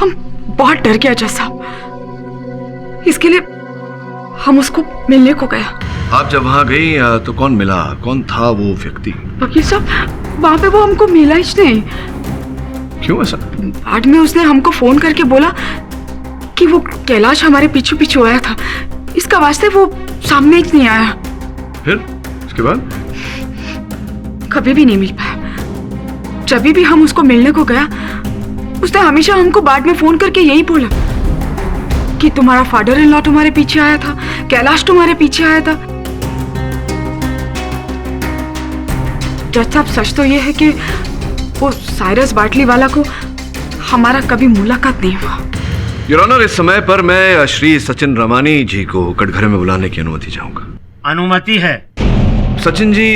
हम बहुत डर गया जज साहब। इसके लिए हम उसको मिलने को गया। आप जब वहां गई तो कौन मिला? कौन था वो व्यक्ति? वकील साहब, वहाँ पे वो हमको मिला ही नहीं। क्यों ऐसा? बाद में उसने हमको फोन करके बोला कि वो कैलाश हमारे पीछे पीछे आया था, इसका वास्ते वो सामने ही नहीं आया। फिर उसके बाद कभी भी नहीं मिल पाया। जब भी हम उसको मिलने को गया, उसने हमेशा हमको बाद में फोन करके यही बोला कि तुम्हारा फादर इन लॉ तुम्हारे पीछे आया था, कैलाश तुम्हारे पीछे आया था। जज साहब, सच तो ये है कि वो साइरस बाटली वाला को हमारा कभी मुलाकात नहीं हुआ। योर ऑनर, इस समय पर मैं श्री सचिन रमानी जी को कटघरे में बुलाने की अनुमति चाहूंगा। अनुमति है। सचिन जी,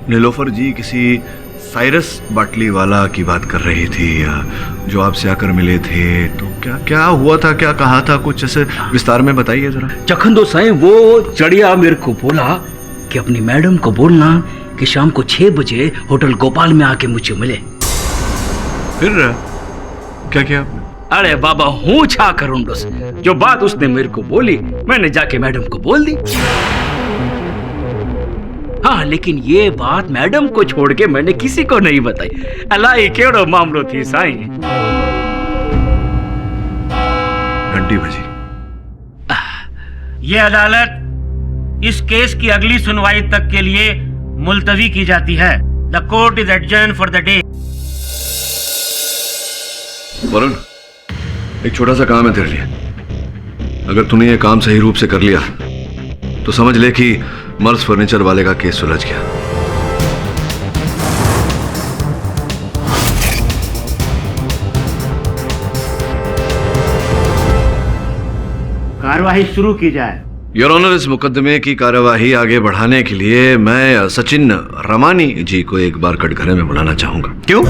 नीलोफर जी किसी साइरस बाटली वाला की बात कर रही थी जो आपसे आकर मिले थे, तो क्या क्या हुआ था, क्या कहा था, कुछ ऐसे विस्तार में बताइए जरा। जखन दो साईं वो चढ़िया मेरे को बोला कि अपनी मैडम को बोलना कि शाम को 6 बजे होटल गोपाल में आके मुझे मिले। फिर क्या किया आपने? अरे बाबा, हूँ छा करूँ दोस्त, जो बात उसने मेरे को बोली मैंने जाके मैडम को बोल दी। हाँ, लेकिन ये बात मैडम को छोड़ के मैंने किसी को नहीं बताई। अलाई केड़ो मामलो थी साईं। घंटी बजी। ये अदालत इस केस की अगली सुनवाई तक के लिए मुलतवी की जाती है। The court is adjourn for the day. Varun, एक छोटा सा काम है तेरे लिए। अगर तूने ये काम सही रूप से कर लिया तो समझ ले कि मर्स फर्नीचर वाले का केस सुलझ गया। कार्यवाही शुरू की जाए। योर ऑनर, इस मुकदमे की कार्यवाही आगे बढ़ाने के लिए मैं सचिन रमानी जी को एक बार कटघरे में बुलाना चाहूंगा। क्यों?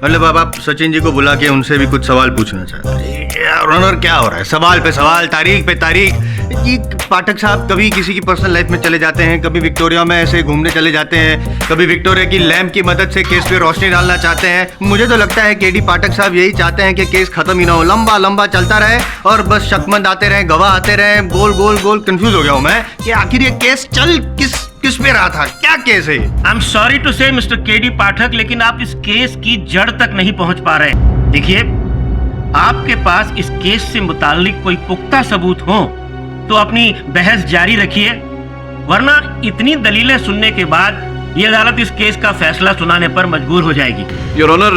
मतलब अब आप सचिन जी को बुला के उनसे भी कुछ सवाल पूछना चाहते हैं? योर ऑनर, क्या हो रहा है? सवाल पे सवाल, तारीख पे तारीख। ये पाठक साहब कभी किसी की पर्सनल लाइफ में चले जाते हैं, कभी विक्टोरिया में ऐसे घूमने चले जाते हैं, कभी विक्टोरिया की लैंप की मदद से केस पे रोशनी डालना चाहते हैं। मुझे तो लगता है केडी पाठक साहब यही चाहते हैं कि केस खत्म ही ना हो, लंबा लंबा चलता रहे और बस शक्मंद आते रहे, गवाह आते रहे। गोल गोल गोल कंफ्यूज हो गया हूं मैं कि आखिर ये केस चल किस पे रहा था, क्या केस है? आई एम सॉरी टू से मिस्टर केडी पाठक, लेकिन आप इस केस की जड़ तक नहीं पहुंच पा रहे। देखिए, आपके पास इस केस से मुताल्लिक कोई पुख्ता सबूत हो तो अपनी बहस जारी रखिए, वरना इतनी दलीलें सुनने के बाद ये अदालत इस केस का फैसला सुनाने पर मजबूर हो जाएगी। योर ऑनर,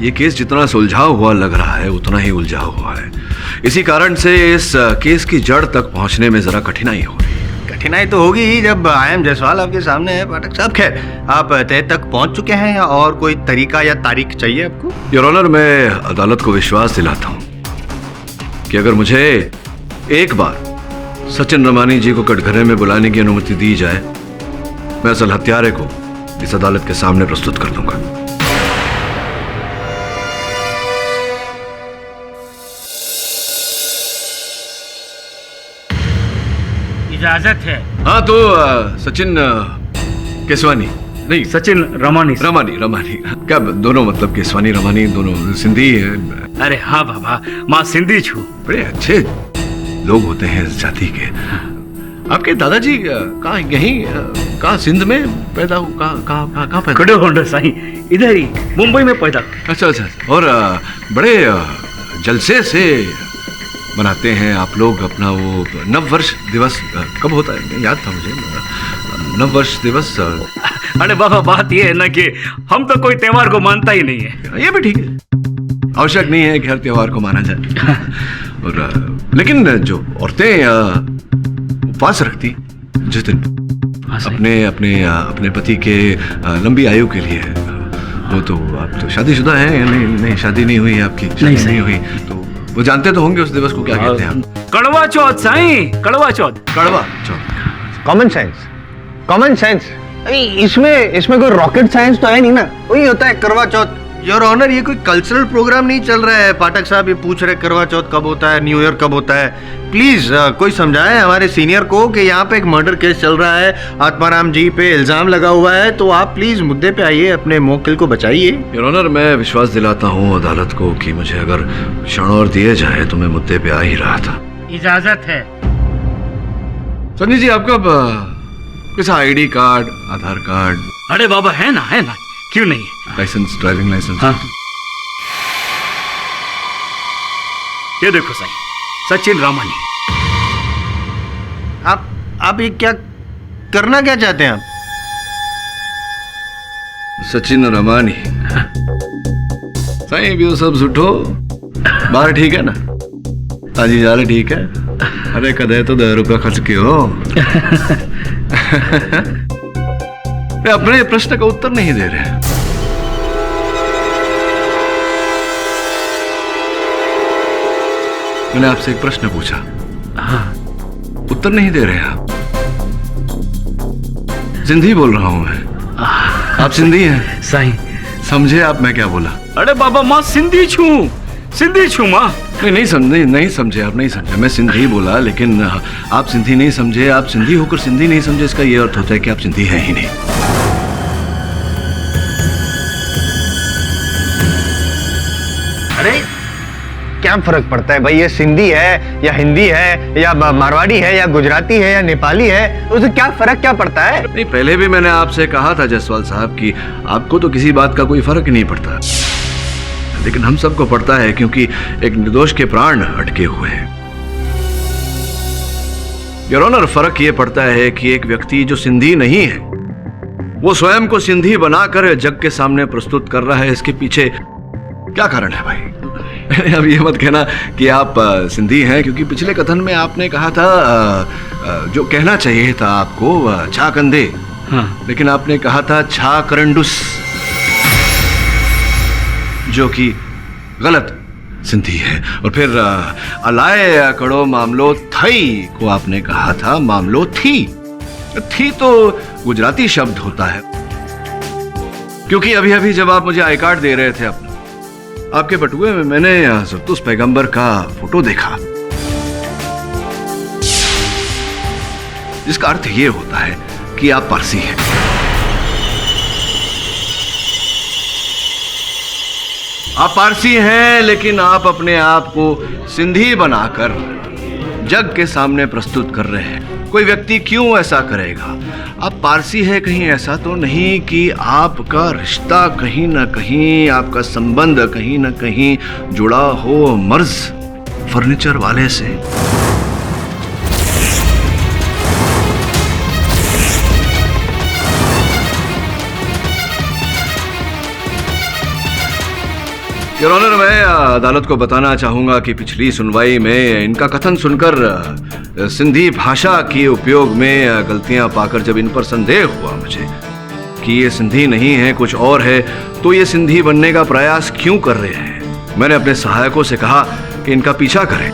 ये केस जितना सुलझा हुआ लग रहा है उतना ही उलझा हुआ है। इसी कारण से इस केस की जड़ तक पहुंचने में जरा कठिनाई हो रही है। कठिनाई तो होगी ही जब आई.एम. जायसवाल आपके सामने है पाठक साहब। खैर, आप तय तक पहुंच चुके हैं या और कोई तरीका या तारीख चाहिए आपको? योर ऑनर, मैं अदालत को विश्वास दिलाता हूं कि अगर मुझे एक बार सचिन रमानी जी को कटघरे में बुलाने की अनुमति दी जाए, मैं असल हत्यारे को इस अदालत के सामने प्रस्तुत कर दूंगा। इजाजत है। हाँ तो सचिन केसवानी नहीं, सचिन रमानी। रमानी रमानी क्या दोनों, मतलब केसवानी रमानी दोनों सिंधी है? अरे हाँ बाबा, माँ सिंधी छू। बड़े अच्छे लोग होते हैं इस जाति के। आपके दादाजी कहाँ, यहीं कहाँ सिंध में पैदा हो? कहाँ पैदा? साईं, इधर ही मुंबई में पैदा। अच्छा अच्छा। और बड़े जलसे से मनाते हैं आप लोग अपना वो नववर्ष दिवस। कब होता है? याद था मुझे, नववर्ष दिवस। अरे बाबा, बात ये है ना कि हम तो कोई त्योहार को मानता ही नहीं है। ये भी ठीक है, आवश्यक नहीं है कि हर त्योहार को माना जाए। और लेकिन जो औरतें उपवास रखती जिस दिन अपने अपने अपने पति के लंबी आयु के लिए, वो तो आप तो शादीशुदा हैं या नहीं? शादी नहीं हुई आपकी? शादी नहीं हुई तो वो जानते तो होंगे उस दिवस को क्या कहते हैं आप? कड़वा चौथ Sai, Karva Chauth. Karva Chauth. Common sense, common sense. इसमें कोई रॉकेट साइंस तो है नहीं ना? वही होता है करवा चौथ। योर ऑनर, ये कोई कल्चरल प्रोग्राम नहीं चल रहा है। पाठक साहब ये पूछ रहे करवा चौथ कब होता है, न्यू ईयर कब होता है। प्लीज कोई समझाए हमारे सीनियर को कि यहाँ पे एक मर्डर केस चल रहा है, आत्माराम जी पे इल्जाम लगा हुआ है, तो आप प्लीज मुद्दे पे आइए, अपने मोक्किल को बचाइए। योर ऑनर, मैं विश्वास दिलाता हूँ अदालत को कि मुझे अगर क्षण और दिए जाए तो मैं मुद्दे पे आ ही रहा था। इजाजत है। सन्नी जी आपका कैसा आईडी कार्ड, आधार कार्ड? अरे बाबा है ना, क्यों नहीं? Licence, driving licence? हाँ। ये देखो साईं, सचिन रामानी। आप ये क्या करना क्या चाहते हैं आप? सचिन रमानी साईं भी तो सब सुठो बाहर ठीक है ना? हाँ जी यार ठीक है। अरे कदे तो 10 रुपया खर्च के हो। अपने प्रश्न का उत्तर नहीं दे रहे। मैंने आपसे एक प्रश्न पूछा, हाँ। उत्तर नहीं दे रहे आप। सिंधी बोल रहा हूं मैं। आप सिंधी हैं? साईं समझे आप मैं क्या बोला? अरे बाबा मां सिंधी छू मां। नहीं समझे आप, नहीं समझे। मैं सिंधी बोला लेकिन आप सिंधी नहीं समझे। आप सिंधी होकर सिंधी नहीं समझे, इसका ये अर्थ होता है कि आप सिंधी हैं ही नहीं। अरे क्या फर्क पड़ता है भाई, ये सिंधी है या हिंदी है या मारवाड़ी है या गुजराती है या नेपाली है, उसे क्या फर्क क्या पड़ता है? नहीं, पहले भी मैंने आपसे कहा था जायसवाल साहब कि आपको तो किसी बात का कोई फर्क नहीं पड़ता, लेकिन हम सबको पड़ता है क्योंकि एक निर्दोष के प्राण अटके हुए हैं। योर ऑनर, फर्क ये पड़ता है कि एक व्यक्ति जो सिंधी नहीं है वो स्वयं को सिंधी बनाकर जग के सामने प्रस्तुत कर रहा है। इसके पीछे क्या कारण है भाई? अब ये मत कहना कि आप सिंधी हैं, क्योंकि पिछले कथन में आपने कहा था जो कहना चाहिए था आपको छा कंधे, हाँ। लेकिन आपने कहा था छा करंडुस, जो कि गलत सिंधी है। और फिर अलाय कड़ो मामलो थई को आपने कहा था मामलो थी तो गुजराती शब्द होता है। क्योंकि अभी अभी जब आप मुझे आई कार्ड दे रहे थे अपना, आपके बटुए में मैंने ज़रतुश पैगंबर का फोटो देखा, जिसका अर्थ ये होता है कि आप पारसी हैं। आप पारसी हैं, लेकिन आप अपने आप को सिंधी बनाकर जग के सामने प्रस्तुत कर रहे हैं। कोई व्यक्ति क्यों ऐसा करेगा? आप पारसी है कहीं ऐसा तो नहीं कि आपका रिश्ता कहीं ना कहीं, आपका संबंध कहीं ना कहीं जुड़ा हो मर्ज फर्नीचर वाले से? योर ऑनर, मैं अदालत को बताना चाहूंगा कि पिछली सुनवाई में इनका कथन सुनकर सिंधी भाषा के उपयोग में गलतियां पाकर जब इन पर संदेह हुआ मुझे कि ये सिंधी नहीं है कुछ और है, तो ये सिंधी बनने का प्रयास क्यों कर रहे हैं, मैंने अपने सहायकों से कहा कि इनका पीछा करें।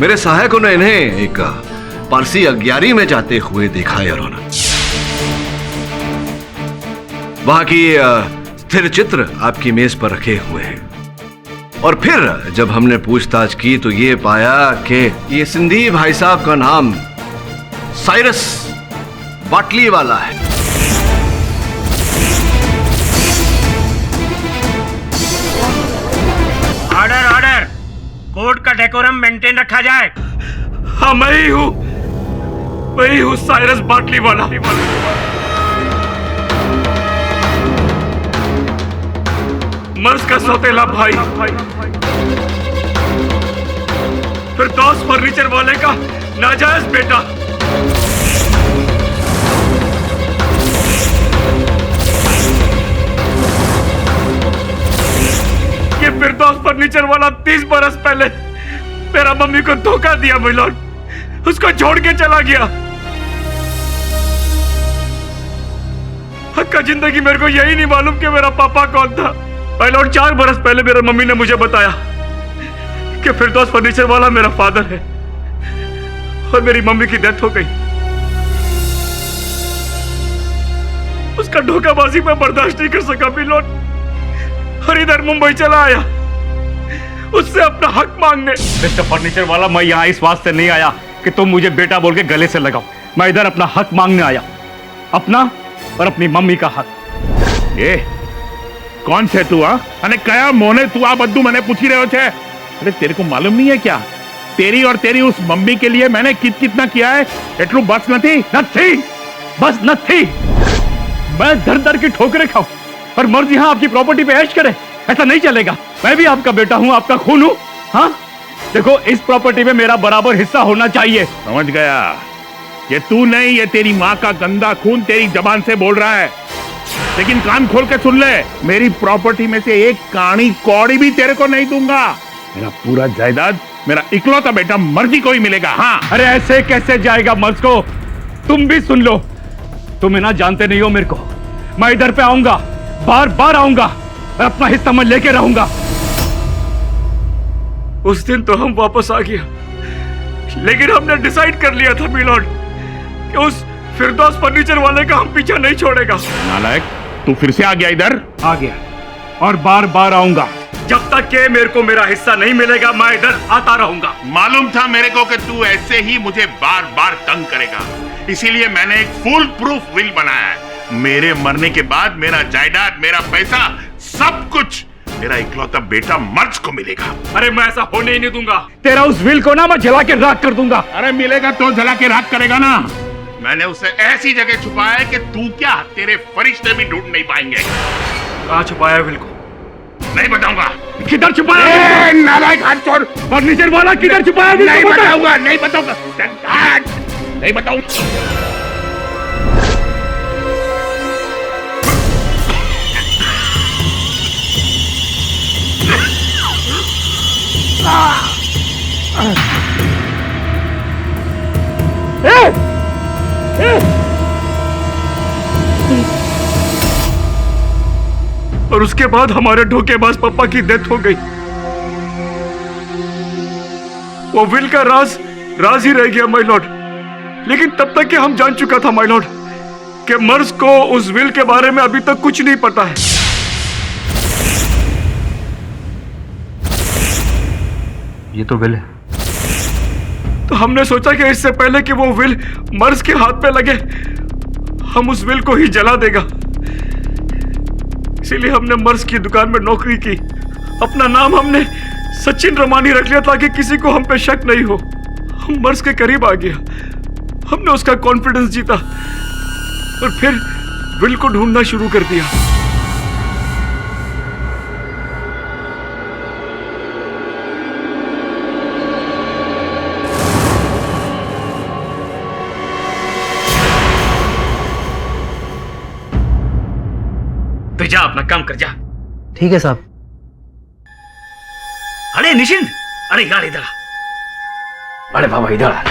मेरे सहायकों ने इन्हें एक पारसी अग्यारी में जाते हुए देखा योर ऑनर। वहां की स्थिर चित्र आपकी मेज पर रखे हुए हैं, और फिर जब हमने पूछताछ की तो ये पाया कि ये सिंधी भाई साहब का नाम साइरस बाटली वाला है। ऑर्डर ऑर्डर, कोर्ट का डेकोरम मेंटेन रखा जाए। हाँ मैं ही हूँ साइरस बाटली वाला। मर्ज का सौतेला भाई, फिरदौस फर्नीचर वाले का नाजायज बेटा। ये फिरदौस फर्नीचर वाला 30 बरस पहले मेरा मम्मी को धोखा दिया मिलोन, उसको छोड़ के चला गया। हक्का जिंदगी मेरे को यही नहीं मालूम कि मेरा पापा कौन था। पहले और 4 बरस पहले मेरी मम्मी ने मुझे बताया कि फिरदौस फर्नीचर वाला मेरा फादर है, और मेरी मम्मी की डेथ हो गई। उसका धोखाबाजी में बर्दाश्त नहीं कर सका मिलोन, और इधर मुंबई चला आया उससे अपना हक मांगने। मिस्टर फर्नीचर वाला, मैं यहाँ इस वास्ते नहीं आया कि तुम मुझे बेटा बोल के गले से लगाओ। मैं इधर अपना हक मांगने आया, अपना और अपनी मम्मी का हक। ए कौन छे तू? अने कया मोने तू आ बद्दू मने पूछी रह्यो छे? अरे तेरे को मालूम नहीं है क्या तेरी और तेरी उस मम्मी के लिए मैंने कितना किया है एटलू बस नहीं बस नहीं। मैं दर दर की ठोकरें खाऊं और मर्द यहाँ आपकी प्रॉपर्टी पे ऐश करे, ऐसा नहीं चलेगा। मैं भी आपका बेटा हूँ, आपका खून हूँ। हाँ देखो, इस प्रॉपर्टी में मेरा बराबर हिस्सा होना चाहिए। समझ गया? ये तू नहीं, ये तेरी माँ का गंदा खून तेरी जबान से बोल रहा है। लेकिन कान खोल के सुन ले, मेरी प्रॉपर्टी में से एक कानी कौड़ी भी तेरे को नहीं दूंगा। मेरा पूरा जायदाद मेरा इकलौता बेटा मर्जी को ही मिलेगा। हाँ। अरे ऐसे कैसे जाएगा मर्ज को? तुम भी सुन लो, तुम ना जानते नहीं हो मेरे को। मैं इधर पे आऊंगा, बार बार आऊंगा, मैं अपना हिस्सा मैं लेके रहूंगा। उस दिन तो हम वापस आ गया, लेकिन हमने डिसाइड कर लिया था मिलॉर्ड कि उस फिरदौस फर्नीचर वाले का हम पीछा नहीं छोड़ेगा। नालायक, तू फिर से आ गया इधर? आ गया और बार बार आऊंगा। जब तक के मेरे को मेरा हिस्सा नहीं मिलेगा मैं इधर आता रहूंगा। मालूम था मेरे को कि तू ऐसे ही मुझे बार बार तंग करेगा, इसीलिए मैंने एक फुल प्रूफ विल बनाया है। मेरे मरने के बाद मेरा जायदाद, मेरा पैसा, सब कुछ मेरा इकलौता बेटा मर्ज को मिलेगा। अरे मैं ऐसा होने ही नहीं दूंगा। तेरा उस विल को ना मैं जला के राख कर दूंगा। अरे मिलेगा तो जला के राख करेगा ना। मैंने उसे ऐसी जगह छुपाया है कि तू क्या, तेरे फरिश्ते भी ढूंढ नहीं पाएंगे। कहाँ छुपाया विल को? नहीं बताऊंगा। किधर छुपाया? नालायक, हाथ छोड़। फर्नीचर वाला किधर छुपाया? नहीं बताऊंगा, नहीं बताऊंगा, नहीं बताऊंगा। और उसके बाद हमारे धोखेबाज पापा की डेथ हो गई। वो विल का राज ही रह गया माय लॉर्ड। लेकिन तब तक कि हम जान चुका था माय लॉर्ड कि मर्ज को उस विल के बारे में अभी तक कुछ नहीं पता है। ये तो विल है। तो हमने सोचा कि इससे पहले कि वो विल मर्ज के हाथ पे लगे, हम उस विल को ही जला देगा। इसीलिए हमने मर्ज की दुकान में नौकरी की। अपना नाम हमने सचिन रमानी रख लिया ताकि किसी को हम पे शक नहीं हो। हम मर्ज के करीब आ गया, हमने उसका कॉन्फिडेंस जीता और फिर विल को ढूंढना शुरू कर दिया। तो जा, अपना काम कर जा। ठीक है साहब। अरे निशिंद, अरे यार इधर आ। अरे बाबा इधर आ।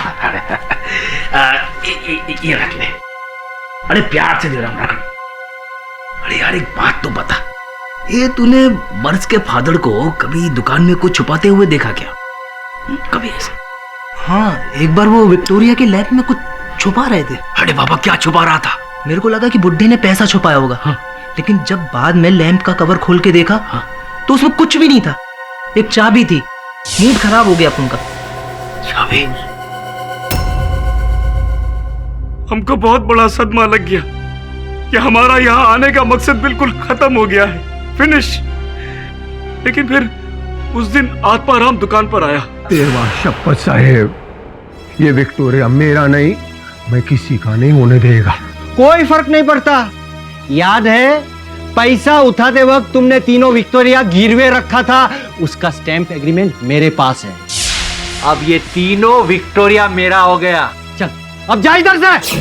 ये रख ले। अरे प्यार से दे रहा हूं, रख। अरे यार एक बात तो बता, ये तूने मर्ज के फादर को कभी दुकान में कुछ छुपाते हुए देखा क्या? कभी ऐसा? हाँ, एक बार वो विक्टोरिया के लैब में कुछ छुपा रहे थे। अरे बाबा क्या छुपा रहा था? मेरे को लगा कि बुड्ढे ने पैसा छुपाया होगा। हाँ। लेकिन जब बाद में लैंप का कवर खोल के देखा, हाँ, तो उसमें कुछ भी नहीं था। एक चाबी थी। मूड खराब हो गया उनका। चाबी? हमको बहुत बड़ा सदमा लग गया कि हमारा यहाँ आने का मकसद बिल्कुल खत्म हो गया है, फिनिश। लेकिन फिर उस दिन आत्माराम दुकान पर आया। देवा शपथ साहेब, ये विक्टोरिया मेरा नहीं, मैं किसी का नहीं होने देगा। कोई फर्क नहीं पड़ता। याद है पैसा उठाते वक्त तुमने तीनों विक्टोरिया गिरवे रखा था, उसका स्टैंप एग्रीमेंट मेरे पास है। अब ये तीनों विक्टोरिया मेरा हो गया। चल अब जा इधर से।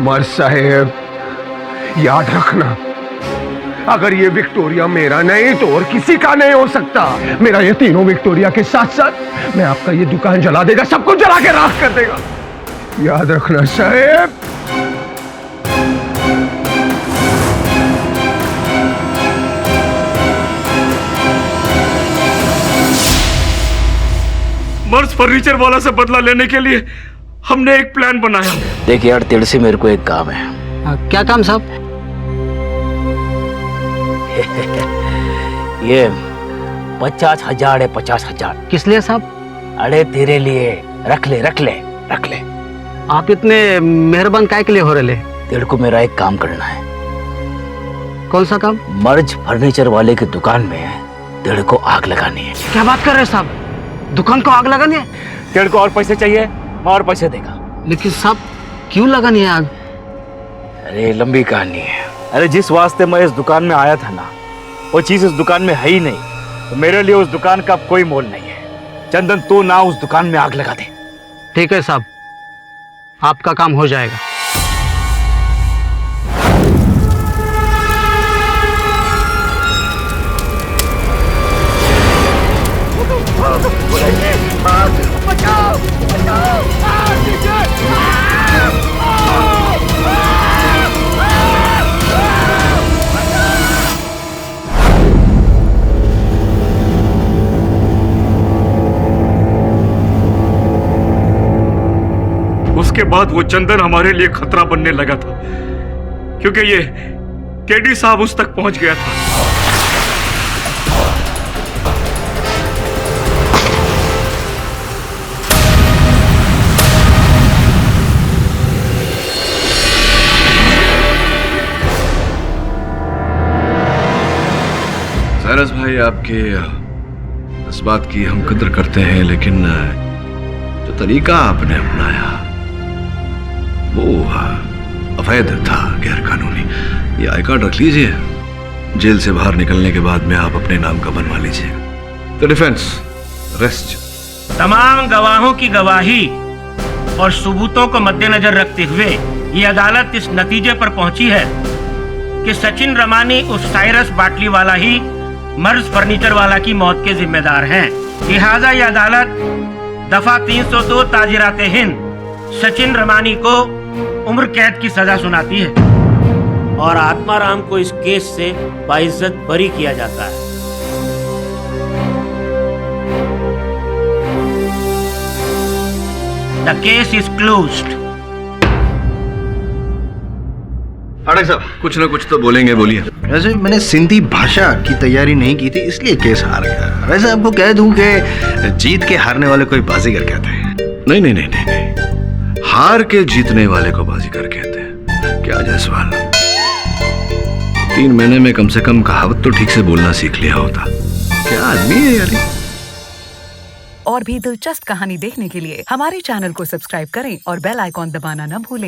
मर्ज साहेब याद रखना, अगर ये विक्टोरिया मेरा नहीं तो और किसी का नहीं हो सकता। मेरा ये तीनों विक्टोरिया के साथ साथ मैं आपका ये दुकान जला देगा, सब कुछ जला के राख कर देगा। याद रखना साहेब। मर्ज फर्नीचर वाला से बदला लेने के लिए हमने एक प्लान बनाया। देख यार, तेरे से मेरे को एक काम है। क्या काम साहब? ये 50,000 है, 50,000। किस लिए साहब? अरे तेरे लिए। रख ले रख ले रख ले। आप इतने मेहरबान काय के लिए हो रहे? तेरे को मेरा एक काम करना है। कौन सा काम? मर्ज फर्नीचर वाले की दुकान में तेरे को आग लगानी है। क्या बात कर रहे हो साहब? दुकान को आग लगानी है? तेरे को और पैसे चाहिए, मैं और पैसे देगा। लेकिन साहब क्यों लगानी है आग? अरे लंबी कहानी है। अरे जिस वास्ते मैं इस दुकान में आया था ना, वो चीज इस दुकान में है ही नहीं, तो मेरे लिए उस दुकान का कोई मोल नहीं है। चंदन तू ना उस दुकान में आग लगा दे। ठीक है साहब, आपका काम हो जाएगा। बचाओ, बचाओ, उसके बाद वो चंदन हमारे लिए खतरा बनने लगा था, क्योंकि ये केडी साहब उस तक पहुंच गया था। साइरस भाई, आपके इस बात की हम कद्र करते हैं, लेकिन जो तरीका आपने अपनाया वो अवैध था, गैर कानूनी। ये आई कार्ड रख लीजिए, जेल से बाहर निकलने के बाद में आप अपने नाम का बनवा लीजिएगा। तो डिफेंस रेस्ट। तमाम गवाहों की गवाही और सबूतों को मद्देनजर रखते हुए ये अदालत इस नतीजे पर पहुंची है कि सचिन रमानी उस साइरस बाटली वाला ही मर्ज फर्नीचर वाला की मौत के जिम्मेदार हैं। लिहाजा ये अदालत दफा 302 ताजिराते हिंद सचिन रमानी को उम्र कैद की सजा सुनाती है और आत्माराम को इस केस से बाइज्जत बरी किया जाता है। The case is closed. अरे साहब, कुछ ना कुछ तो बोलेंगे, बोलिए। वैसे मैंने सिंधी भाषा की तैयारी नहीं की थी, इसलिए केस हार गया। वैसे आपको कह दूं कि जीत के हारने वाले कोई बाजीगर कहते हैं। नहीं नहीं नहीं नहीं नहीं, हार के जीतने वाले को बाजीगर कहते हैं। क्या जायसवाल, 3 महीने में कम से कम कहावत तो ठीक से बोलना सीख लिया होता। क्या आदमी है यार। और भी दिलचस्प कहानी देखने के लिए हमारे चैनल को सब्सक्राइब करें और बेल आइकॉन दबाना न भूलें।